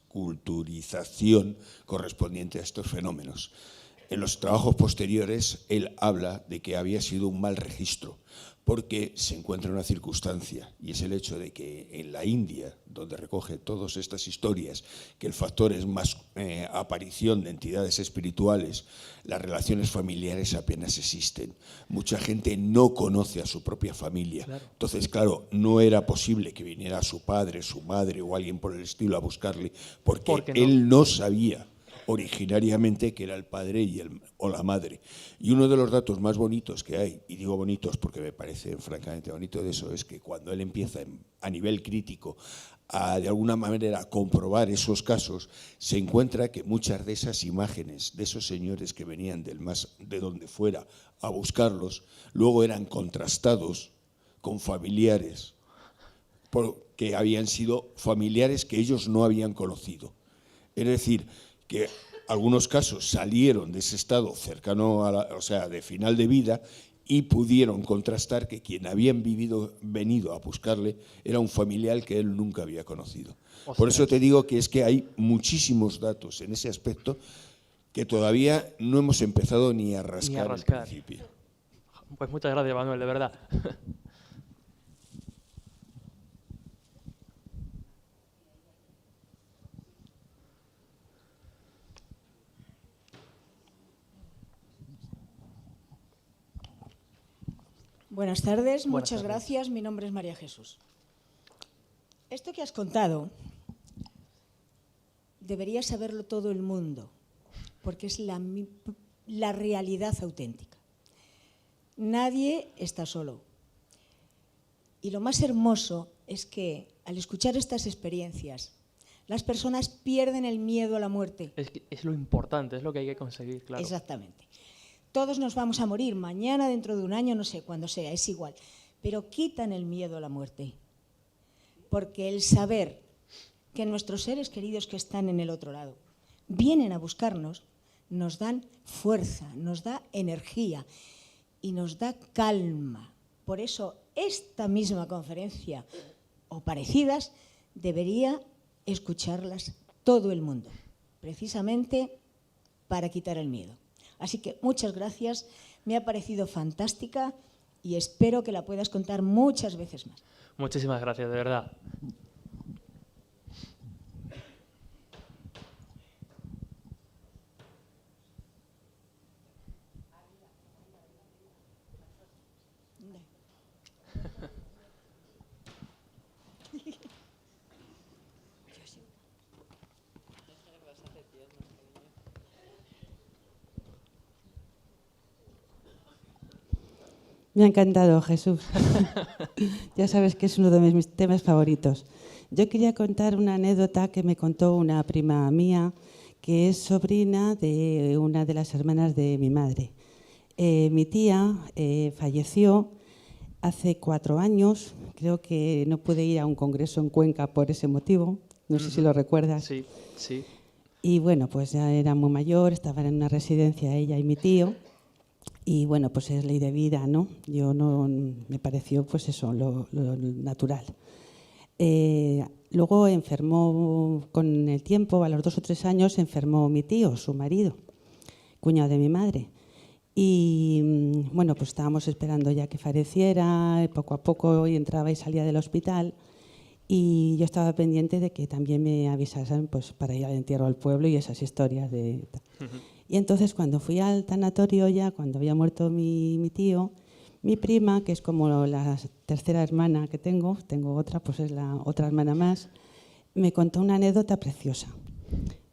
culturización correspondiente a estos fenómenos. En los trabajos posteriores, él habla de que había sido un mal registro, porque se encuentra una circunstancia, y es el hecho de que en la India, donde recoge todas estas historias, que el factor es más aparición de entidades espirituales, las relaciones familiares apenas existen. Mucha gente no conoce a su propia familia. Claro. Entonces, claro, no era posible que viniera su padre, su madre o alguien por el estilo a buscarle, porque él no sabía originariamente que era el padre o la madre. Y uno de los datos más bonitos que hay, y digo bonitos porque me parece francamente bonito de eso, es que cuando él empieza a nivel crítico a de alguna manera comprobar esos casos, se encuentra que muchas de esas imágenes de esos señores que venían de donde fuera a buscarlos, luego eran contrastados con familiares, porque habían sido familiares que ellos no habían conocido. Es decir, que algunos casos salieron de ese estado cercano o sea, de final de vida, y pudieron contrastar que quien habían venido a buscarle era un familiar que él nunca había conocido. Ostras. Por eso te digo que es que hay muchísimos datos en ese aspecto que todavía no hemos empezado ni a rascar. al principio. Pues muchas gracias, Manuel, de verdad. Buenas tardes, Buenas muchas tardes. gracias. Mi nombre es María Jesús. Esto que has contado debería saberlo todo el mundo, porque es la realidad auténtica. Nadie está solo. Y lo más hermoso es que al escuchar estas experiencias, Las personas pierden el miedo a la muerte. Es lo importante, es lo que hay que conseguir, claro. Exactamente. Todos nos vamos a morir, mañana, dentro de un año, no sé, cuándo sea, es igual. Pero quitan el miedo a la muerte. Porque el saber que nuestros seres queridos que están en el otro lado vienen a buscarnos, nos dan fuerza, nos da energía y nos da calma. Por eso esta misma conferencia o parecidas debería escucharlas todo el mundo, precisamente para quitar el miedo. Así que muchas gracias, me ha parecido fantástica y espero que la puedas contar muchas veces más. Muchísimas gracias, de verdad. Me ha encantado, Jesús. Ya sabes que es uno de mis temas favoritos. Yo quería contar una anécdota que me contó una prima mía, que es sobrina de una de las hermanas de mi madre. Mi tía falleció hace 4 años. Creo que no pude ir a un congreso en Cuenca por ese motivo. No sé si lo recuerdas. Sí, sí. Y bueno, pues ya era muy mayor, estaban en una residencia ella y mi tío. Y bueno, pues es ley de vida, ¿no? Yo no me pareció, pues eso, lo natural. Luego enfermó con el tiempo, a los 2 o 3 años, enfermó mi tío, su marido, cuñado de mi madre. Y bueno, pues estábamos esperando ya que falleciera, poco a poco entraba y salía del hospital. Y yo estaba pendiente de que también me avisasen pues, para ir al entierro al pueblo y esas historias de... Y entonces cuando fui al tanatorio ya, cuando había muerto mi tío, mi prima, que es como la tercera hermana que tengo otra, pues es la otra hermana más, me contó una anécdota preciosa.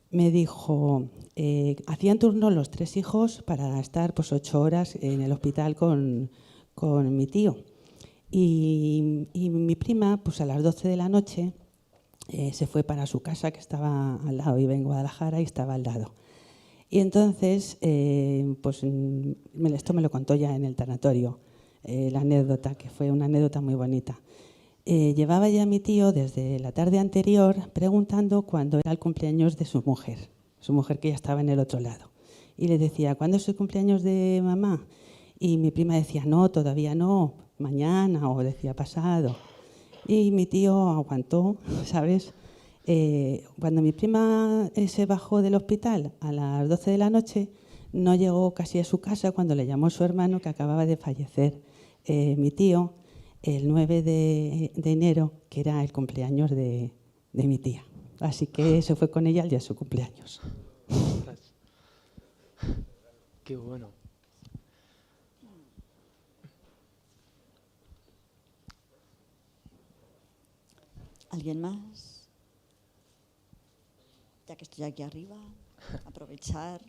Me dijo, hacían turno los 3 hijos para estar pues 8 horas en el hospital con mi tío. Y mi prima, pues a las 12 de la noche, se fue para su casa, que estaba al lado, iba en Guadalajara y estaba al lado. Y entonces, pues esto me lo contó ya en el tanatorio, la anécdota, que fue una anécdota muy bonita. Llevaba ya mi tío desde la tarde anterior preguntando cuándo era el cumpleaños de su mujer que ya estaba en el otro lado. Y le decía, ¿cuándo es el cumpleaños de mamá? Y mi prima decía, no, todavía no, mañana, o decía pasado. Y mi tío aguantó, ¿sabes? Cuando mi prima se bajó del hospital a las 12 de la noche, no llegó casi a su casa cuando le llamó su hermano, que acababa de fallecer mi tío, el 9 de enero, que era el cumpleaños de mi tía. Así que se fue con ella al día de su cumpleaños. Qué bueno. ¿Alguien más? Ya que estoy aquí arriba, aprovechar.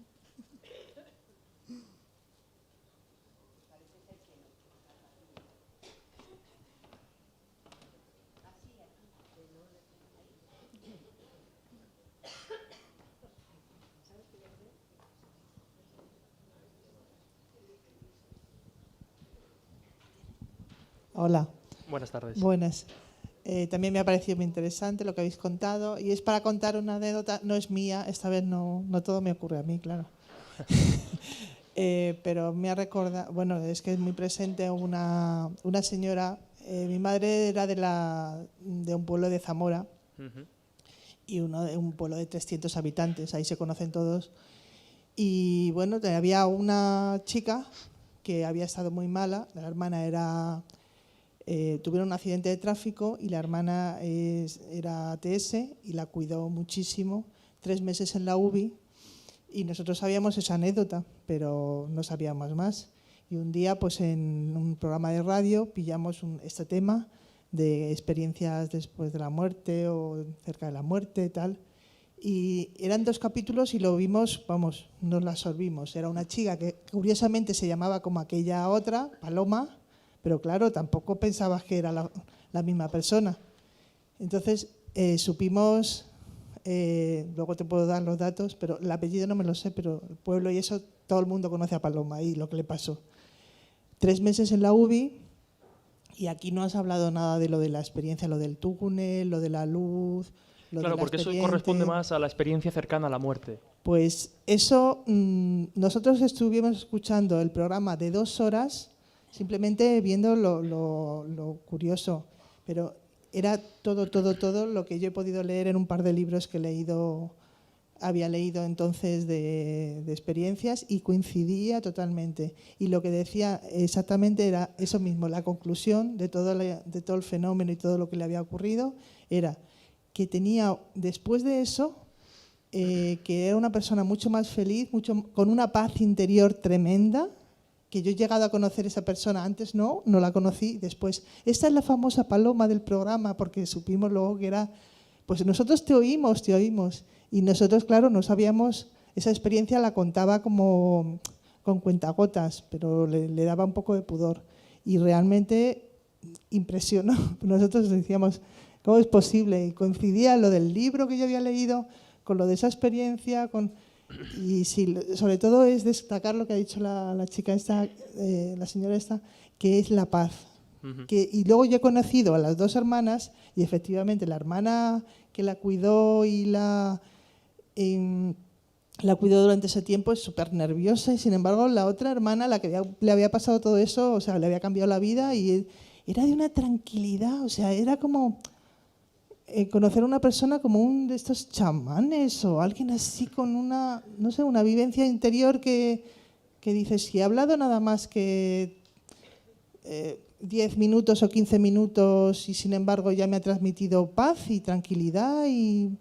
Hola. Buenas tardes. Buenas. También me ha parecido muy interesante lo que habéis contado y es para contar una anécdota, no es mía, esta vez no todo me ocurre a mí, claro. Pero me ha recordado, bueno, es que es muy presente una señora, mi madre era de un pueblo de Zamora y un pueblo de 300 habitantes, ahí se conocen todos. Y bueno, había una chica que había estado muy mala, la hermana tuvieron un accidente de tráfico y la hermana era ATS y la cuidó muchísimo, 3 meses en la UBI, y nosotros sabíamos esa anécdota, pero no sabíamos más. Y un día, pues en un programa de radio, pillamos este tema de experiencias después de la muerte o cerca de la muerte, tal. Y eran 2 capítulos y lo vimos, vamos, nos la absorbimos. Era una chica que curiosamente se llamaba como aquella otra, Paloma, pero claro, tampoco pensabas que era la misma persona. Entonces supimos luego te puedo dar los datos, pero el apellido no me lo sé, pero el pueblo y eso, todo el mundo conoce a Paloma y lo que le pasó. 3 meses en la UBI y aquí no has hablado nada de lo de la experiencia, lo del túnel, lo de la luz, lo claro, de la porque eso expediente. corresponde más a la experiencia cercana a la muerte. Pues eso, nosotros estuvimos escuchando el programa de 2 horas, simplemente viendo lo curioso, pero era todo lo que yo he podido leer en un par de libros que había leído entonces de experiencias y coincidía totalmente. Y lo que decía exactamente era eso mismo, la conclusión de todo el fenómeno y todo lo que le había ocurrido era que tenía, después de eso, que era una persona mucho más feliz, con una paz interior tremenda, que yo he llegado a conocer a esa persona, antes no la conocí, después. Esta es la famosa Paloma del programa, porque supimos luego que era, pues nosotros te oímos, y nosotros, claro, no sabíamos, esa experiencia la contaba como con cuentagotas, pero le daba un poco de pudor, y realmente impresionó. Nosotros decíamos, ¿cómo es posible? Y coincidía lo del libro que yo había leído con lo de esa experiencia, y sí, sobre todo es destacar lo que ha dicho la chica esta, la señora esta, que es la paz. Y luego yo he conocido a las 2 hermanas y efectivamente la hermana que la cuidó y la cuidó durante ese tiempo es súper nerviosa, y sin embargo la otra hermana, la que le había pasado todo eso, o sea, le había cambiado la vida y era de una tranquilidad, o sea, era como conocer a una persona como un de estos chamanes o alguien así con una, no sé, una vivencia interior que dices, si he hablado nada más que 10 minutos o 15 minutos y sin embargo ya me ha transmitido paz y tranquilidad y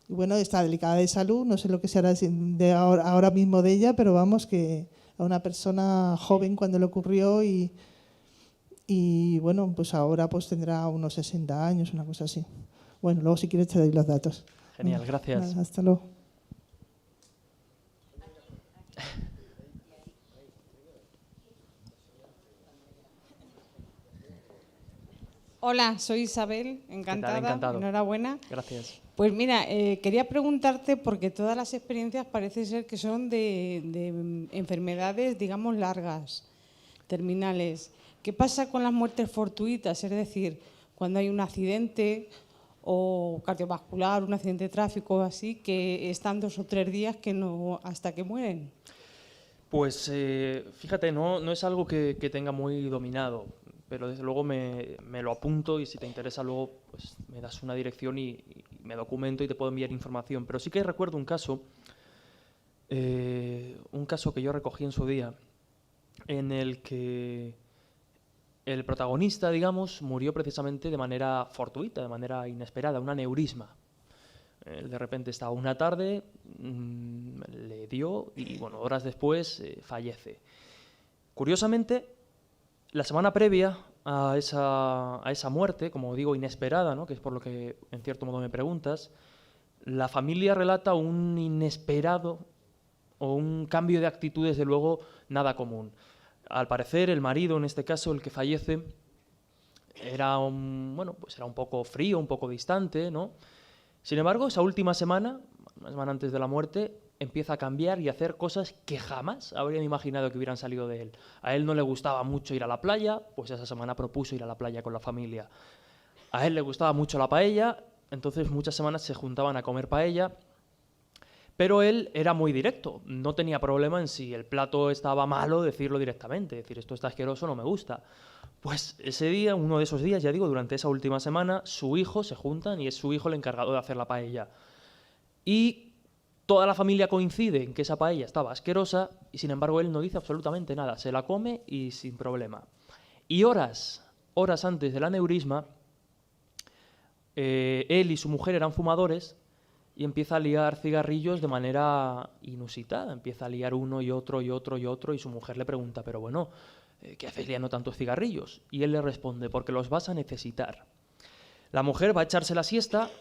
bueno, está delicada de salud, no sé lo que se hará ahora mismo de ella, pero vamos, que a una persona joven cuando le ocurrió y bueno, pues ahora pues tendrá unos 60 años, una cosa así. Bueno, luego si quieres te doy los datos. Genial, gracias. Nada, hasta luego. Hola, soy Isabel, encantada, encantado. Enhorabuena. Gracias. Pues mira, quería preguntarte, porque todas las experiencias parece ser que son de enfermedades, digamos, largas, terminales. ¿Qué pasa con las muertes fortuitas? Es decir, cuando hay un accidente o cardiovascular, un accidente de tráfico o así, que están 2 o 3 días que no, hasta que mueren. Pues fíjate, no es algo que tenga muy dominado, pero desde luego me lo apunto y si te interesa luego pues me das una dirección y me documento y te puedo enviar información. Pero sí que recuerdo un caso que yo recogí en su día, en el que el protagonista, digamos, murió precisamente de manera fortuita, de manera inesperada, un aneurisma. De repente estaba una tarde, le dio y bueno, horas después fallece. Curiosamente, la semana previa a esa muerte, como digo, inesperada, ¿no?, que es por lo que en cierto modo me preguntas, la familia relata un inesperado o un cambio de actitud, desde luego, nada común. Al parecer, el marido, en este caso, el que fallece, era un poco frío, un poco distante, ¿no? Sin embargo, esa última semana, una semana antes de la muerte, empieza a cambiar y a hacer cosas que jamás habrían imaginado que hubieran salido de él. A él no le gustaba mucho ir a la playa, pues esa semana propuso ir a la playa con la familia. A él le gustaba mucho la paella, entonces muchas semanas se juntaban a comer paella, pero él era muy directo, no tenía problema en si el plato estaba malo decirlo directamente, decir esto está asqueroso, no me gusta. Pues ese día, uno de esos días, ya digo, durante esa última semana, su hijo se juntan y es su hijo el encargado de hacer la paella. Y toda la familia coincide en que esa paella estaba asquerosa y sin embargo él no dice absolutamente nada, se la come y sin problema. Y horas antes del aneurisma, él y su mujer eran fumadores y empieza a liar cigarrillos de manera inusitada, empieza a liar uno y otro y otro y otro y su mujer le pregunta, pero bueno, ¿qué haces liando tantos cigarrillos? Y él le responde, porque los vas a necesitar. La mujer va a echarse la siesta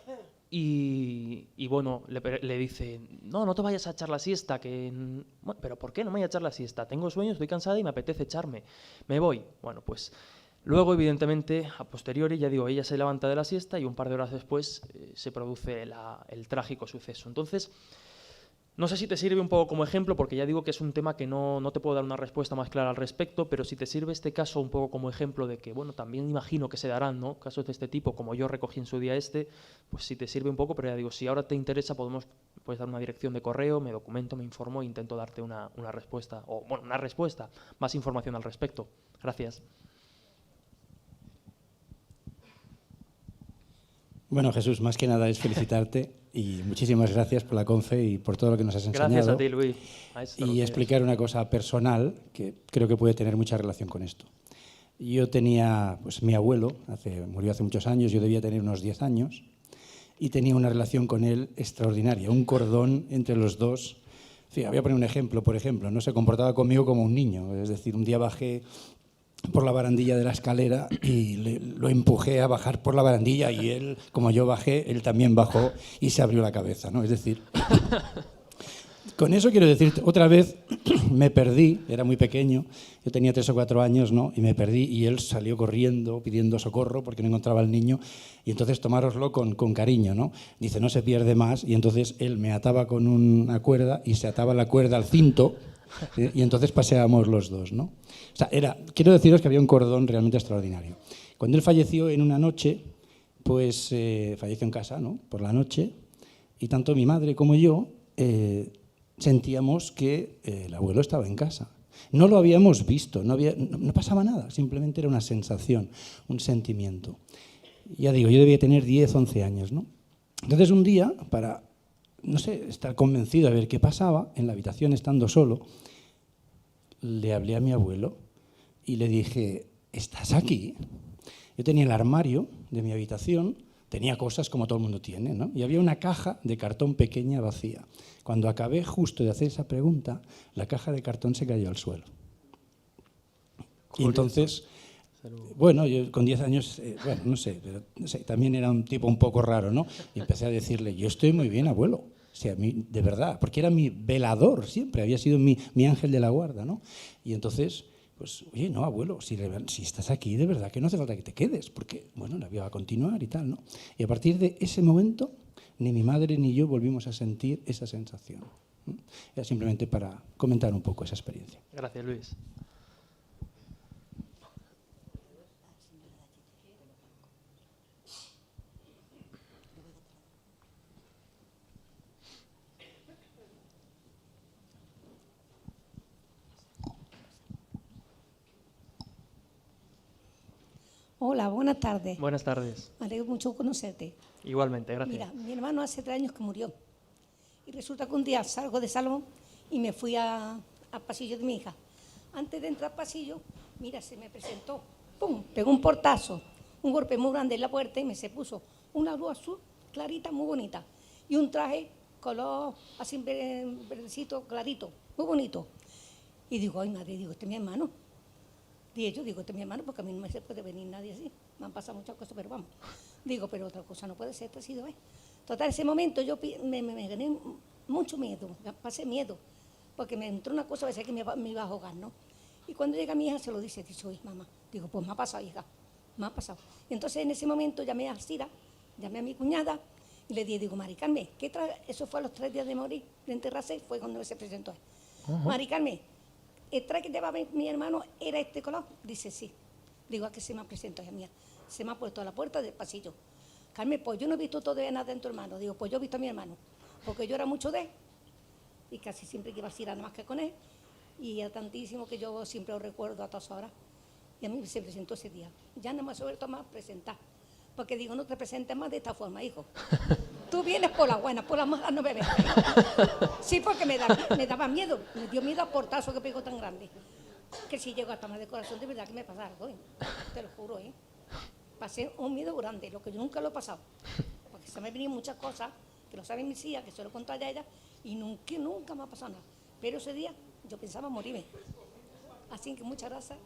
y bueno, le dice, no te vayas a echar la siesta, bueno, ¿pero por qué no me voy a echar la siesta? Tengo sueño, estoy cansada y me apetece echarme, me voy. Bueno, pues Luego, evidentemente, a posteriori, ya digo, ella se levanta de la siesta y un par de horas después se produce el trágico suceso. Entonces, no sé si te sirve un poco como ejemplo, porque ya digo que es un tema que no te puedo dar una respuesta más clara al respecto, pero si te sirve este caso un poco como ejemplo de que, bueno, también imagino que se darán, ¿no?, casos de este tipo, como yo recogí en su día pues si te sirve un poco, pero ya digo, si ahora te interesa, puedes dar una dirección de correo, me documento, me informo e intento darte una respuesta, o bueno, una respuesta, más información al respecto. Gracias. Bueno, Jesús, más que nada es felicitarte y muchísimas gracias por la confe y por todo lo que nos has enseñado. Gracias a ti, Luis. Y explicar una cosa personal que creo que puede tener mucha relación con esto. Yo tenía, pues mi abuelo, murió hace muchos años, yo debía tener unos 10 años, y tenía una relación con él extraordinaria, un cordón entre los dos. Sí, voy a poner un ejemplo, por ejemplo, no se comportaba conmigo como un niño, es decir, un día bajé por la barandilla de la escalera y lo empujé a bajar por la barandilla y él, como yo bajé, él también bajó y se abrió la cabeza, ¿no? Es decir, con eso quiero decir, otra vez me perdí, era muy pequeño, yo tenía 3 o 4 años, ¿no?, y me perdí y él salió corriendo pidiendo socorro porque no encontraba al niño, y entonces tomároslo con cariño, ¿no? Dice, no se pierde más, y entonces él me ataba con una cuerda y se ataba la cuerda al cinto, y entonces paseábamos los dos, ¿no? O sea, quiero deciros que había un cordón realmente extraordinario. Cuando él falleció en una noche, pues falleció en casa, ¿no?, por la noche, y tanto mi madre como yo sentíamos que el abuelo estaba en casa. No lo habíamos visto, no pasaba nada, simplemente era una sensación, un sentimiento. Ya digo, yo debía tener 10, 11 años, ¿no? Entonces un día, para, no sé, estar convencido de ver qué pasaba, en la habitación estando solo, le hablé a mi abuelo y le dije, ¿estás aquí? Yo tenía el armario de mi habitación, tenía cosas como todo el mundo tiene, ¿no? Y había una caja de cartón pequeña vacía. Cuando acabé justo de hacer esa pregunta, la caja de cartón se cayó al suelo. Y entonces, bueno, yo con 10 años, bueno, no sé, pero no sé, también era un tipo un poco raro, ¿no? Y empecé a decirle, yo estoy muy bien, abuelo. O sea, de verdad, porque era mi velador siempre, había sido mi ángel de la guarda, ¿no? Y entonces, pues, oye, no, abuelo, si estás aquí, de verdad que no hace falta que te quedes, porque, bueno, la vida va a continuar y tal, ¿no? Y a partir de ese momento, ni mi madre ni yo volvimos a sentir esa sensación, ¿no? Era simplemente para comentar un poco esa experiencia. Gracias, Luis. Hola, buenas tardes. Buenas tardes. Me alegro mucho conocerte. Igualmente, gracias. Mira, mi hermano hace 3 años que murió. Y resulta que un día salgo de salón y me fui al pasillo de mi hija. Antes de entrar al pasillo, mira, se me presentó, ¡pum!, pegó un portazo, un golpe muy grande en la puerta y se puso una luz azul clarita, muy bonita, y un traje color así verdecito, clarito, muy bonito. Y digo, ay madre, digo, este es mi hermano. Digo, este es mi hermano porque a mí no me se puede venir nadie así. Me han pasado muchas cosas, pero vamos. Digo, pero otra cosa no puede ser, este ha sido él. Total, ese momento yo me gané mucho miedo, pasé miedo, porque me entró una cosa, parecía que me iba a ahogar, ¿no? Y cuando llega mi hija se lo dice, oye, mamá, digo, pues me ha pasado, hija, me ha pasado. Y entonces en ese momento llamé a Cira, llamé a mi cuñada y le dije, digo, Mari Carmen, ¿qué trae? Eso fue a los 3 días de morir, de enterrarse, fue cuando se presentó él. Mari Carmen, ¿el traje que llevaba mi hermano era este color? Dice, sí. Digo, ¿a qué se me ha presentado, hija mía? Se me ha puesto a la puerta del pasillo. Carmen, pues yo no he visto todavía nada de tu hermano. Digo, pues yo he visto a mi hermano, porque yo era mucho de él, y casi siempre que iba a ir nada más que con él, y era tantísimo que yo siempre lo recuerdo a todas horas. Y a mí se presentó ese día. Ya no me ha vuelto más a presentar, porque digo, no te presentes más de esta forma, hijo. Tú vienes por las buenas, por las malas no me vengas. Sí, porque me daba miedo, me dio miedo al portazo que pegó tan grande, que si llego hasta más de corazón, de verdad que me pasa algo, te lo juro, Pasé un miedo grande, lo que yo nunca lo he pasado, porque se me han venido muchas cosas, que lo saben mis hijas, que se lo conté a ella, y nunca me ha pasado nada. Pero ese día yo pensaba morirme. Así que muchas gracias.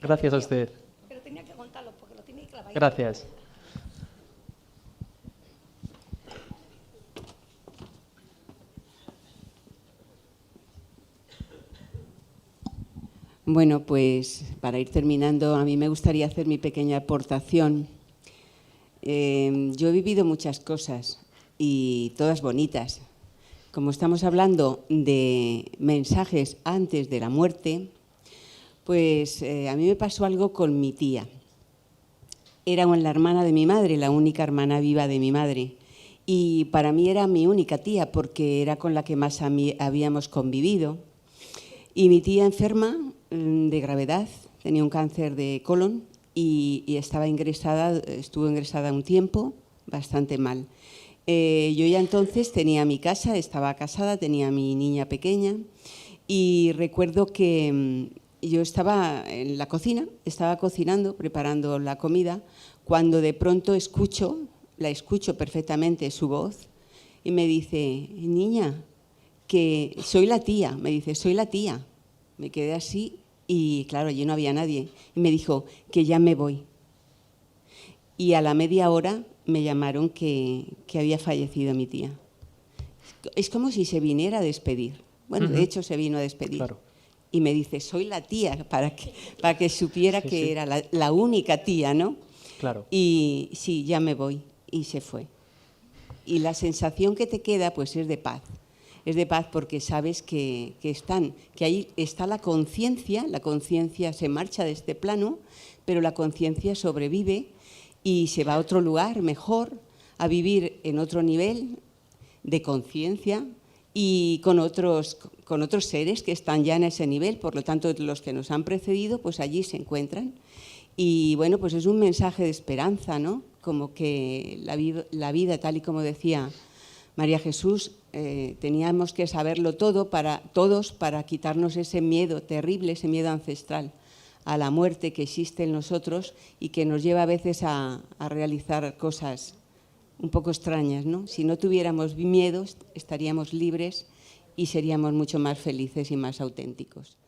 Gracias a usted. Pero tenía que contarlo, porque lo tenía que clavar. Gracias. Bueno, pues para ir terminando, a mí me gustaría hacer mi pequeña aportación. Yo he vivido muchas cosas y todas bonitas. Como estamos hablando de mensajes antes de la muerte, pues a mí me pasó algo con mi tía. Era la hermana de mi madre, la única hermana viva de mi madre. Y para mí era mi única tía porque era con la que más habíamos convivido. Y mi tía enferma de gravedad, tenía un cáncer de colon y estuvo ingresada un tiempo bastante mal. Yo ya entonces tenía mi casa, estaba casada, tenía mi niña pequeña y recuerdo que yo estaba en la cocina, estaba cocinando, preparando la comida, cuando de pronto la escucho perfectamente su voz y me dice, niña, que soy la tía, me dice, soy la tía. Me quedé así y claro, allí no había nadie. Y me dijo que ya me voy. Y a la media hora me llamaron que había fallecido mi tía. Es como si se viniera a despedir. Bueno, de hecho se vino a despedir. Claro. Y me dice, soy la tía, para que supiera que era la única tía, ¿no? Claro. Y sí, ya me voy. Y se fue. Y la sensación que te queda pues es de paz. Es de paz porque sabes que ahí está la conciencia se marcha de este plano, pero la conciencia sobrevive y se va a otro lugar mejor, a vivir en otro nivel de conciencia y con otros seres que están ya en ese nivel, por lo tanto los que nos han precedido pues allí se encuentran. Y bueno, pues es un mensaje de esperanza, ¿no? Como que la vida, tal y como decía María Jesús, teníamos que saberlo todos para quitarnos ese miedo terrible, ese miedo ancestral a la muerte que existe en nosotros y que nos lleva a veces a realizar cosas un poco extrañas, ¿no? Si no tuviéramos miedos, estaríamos libres y seríamos mucho más felices y más auténticos.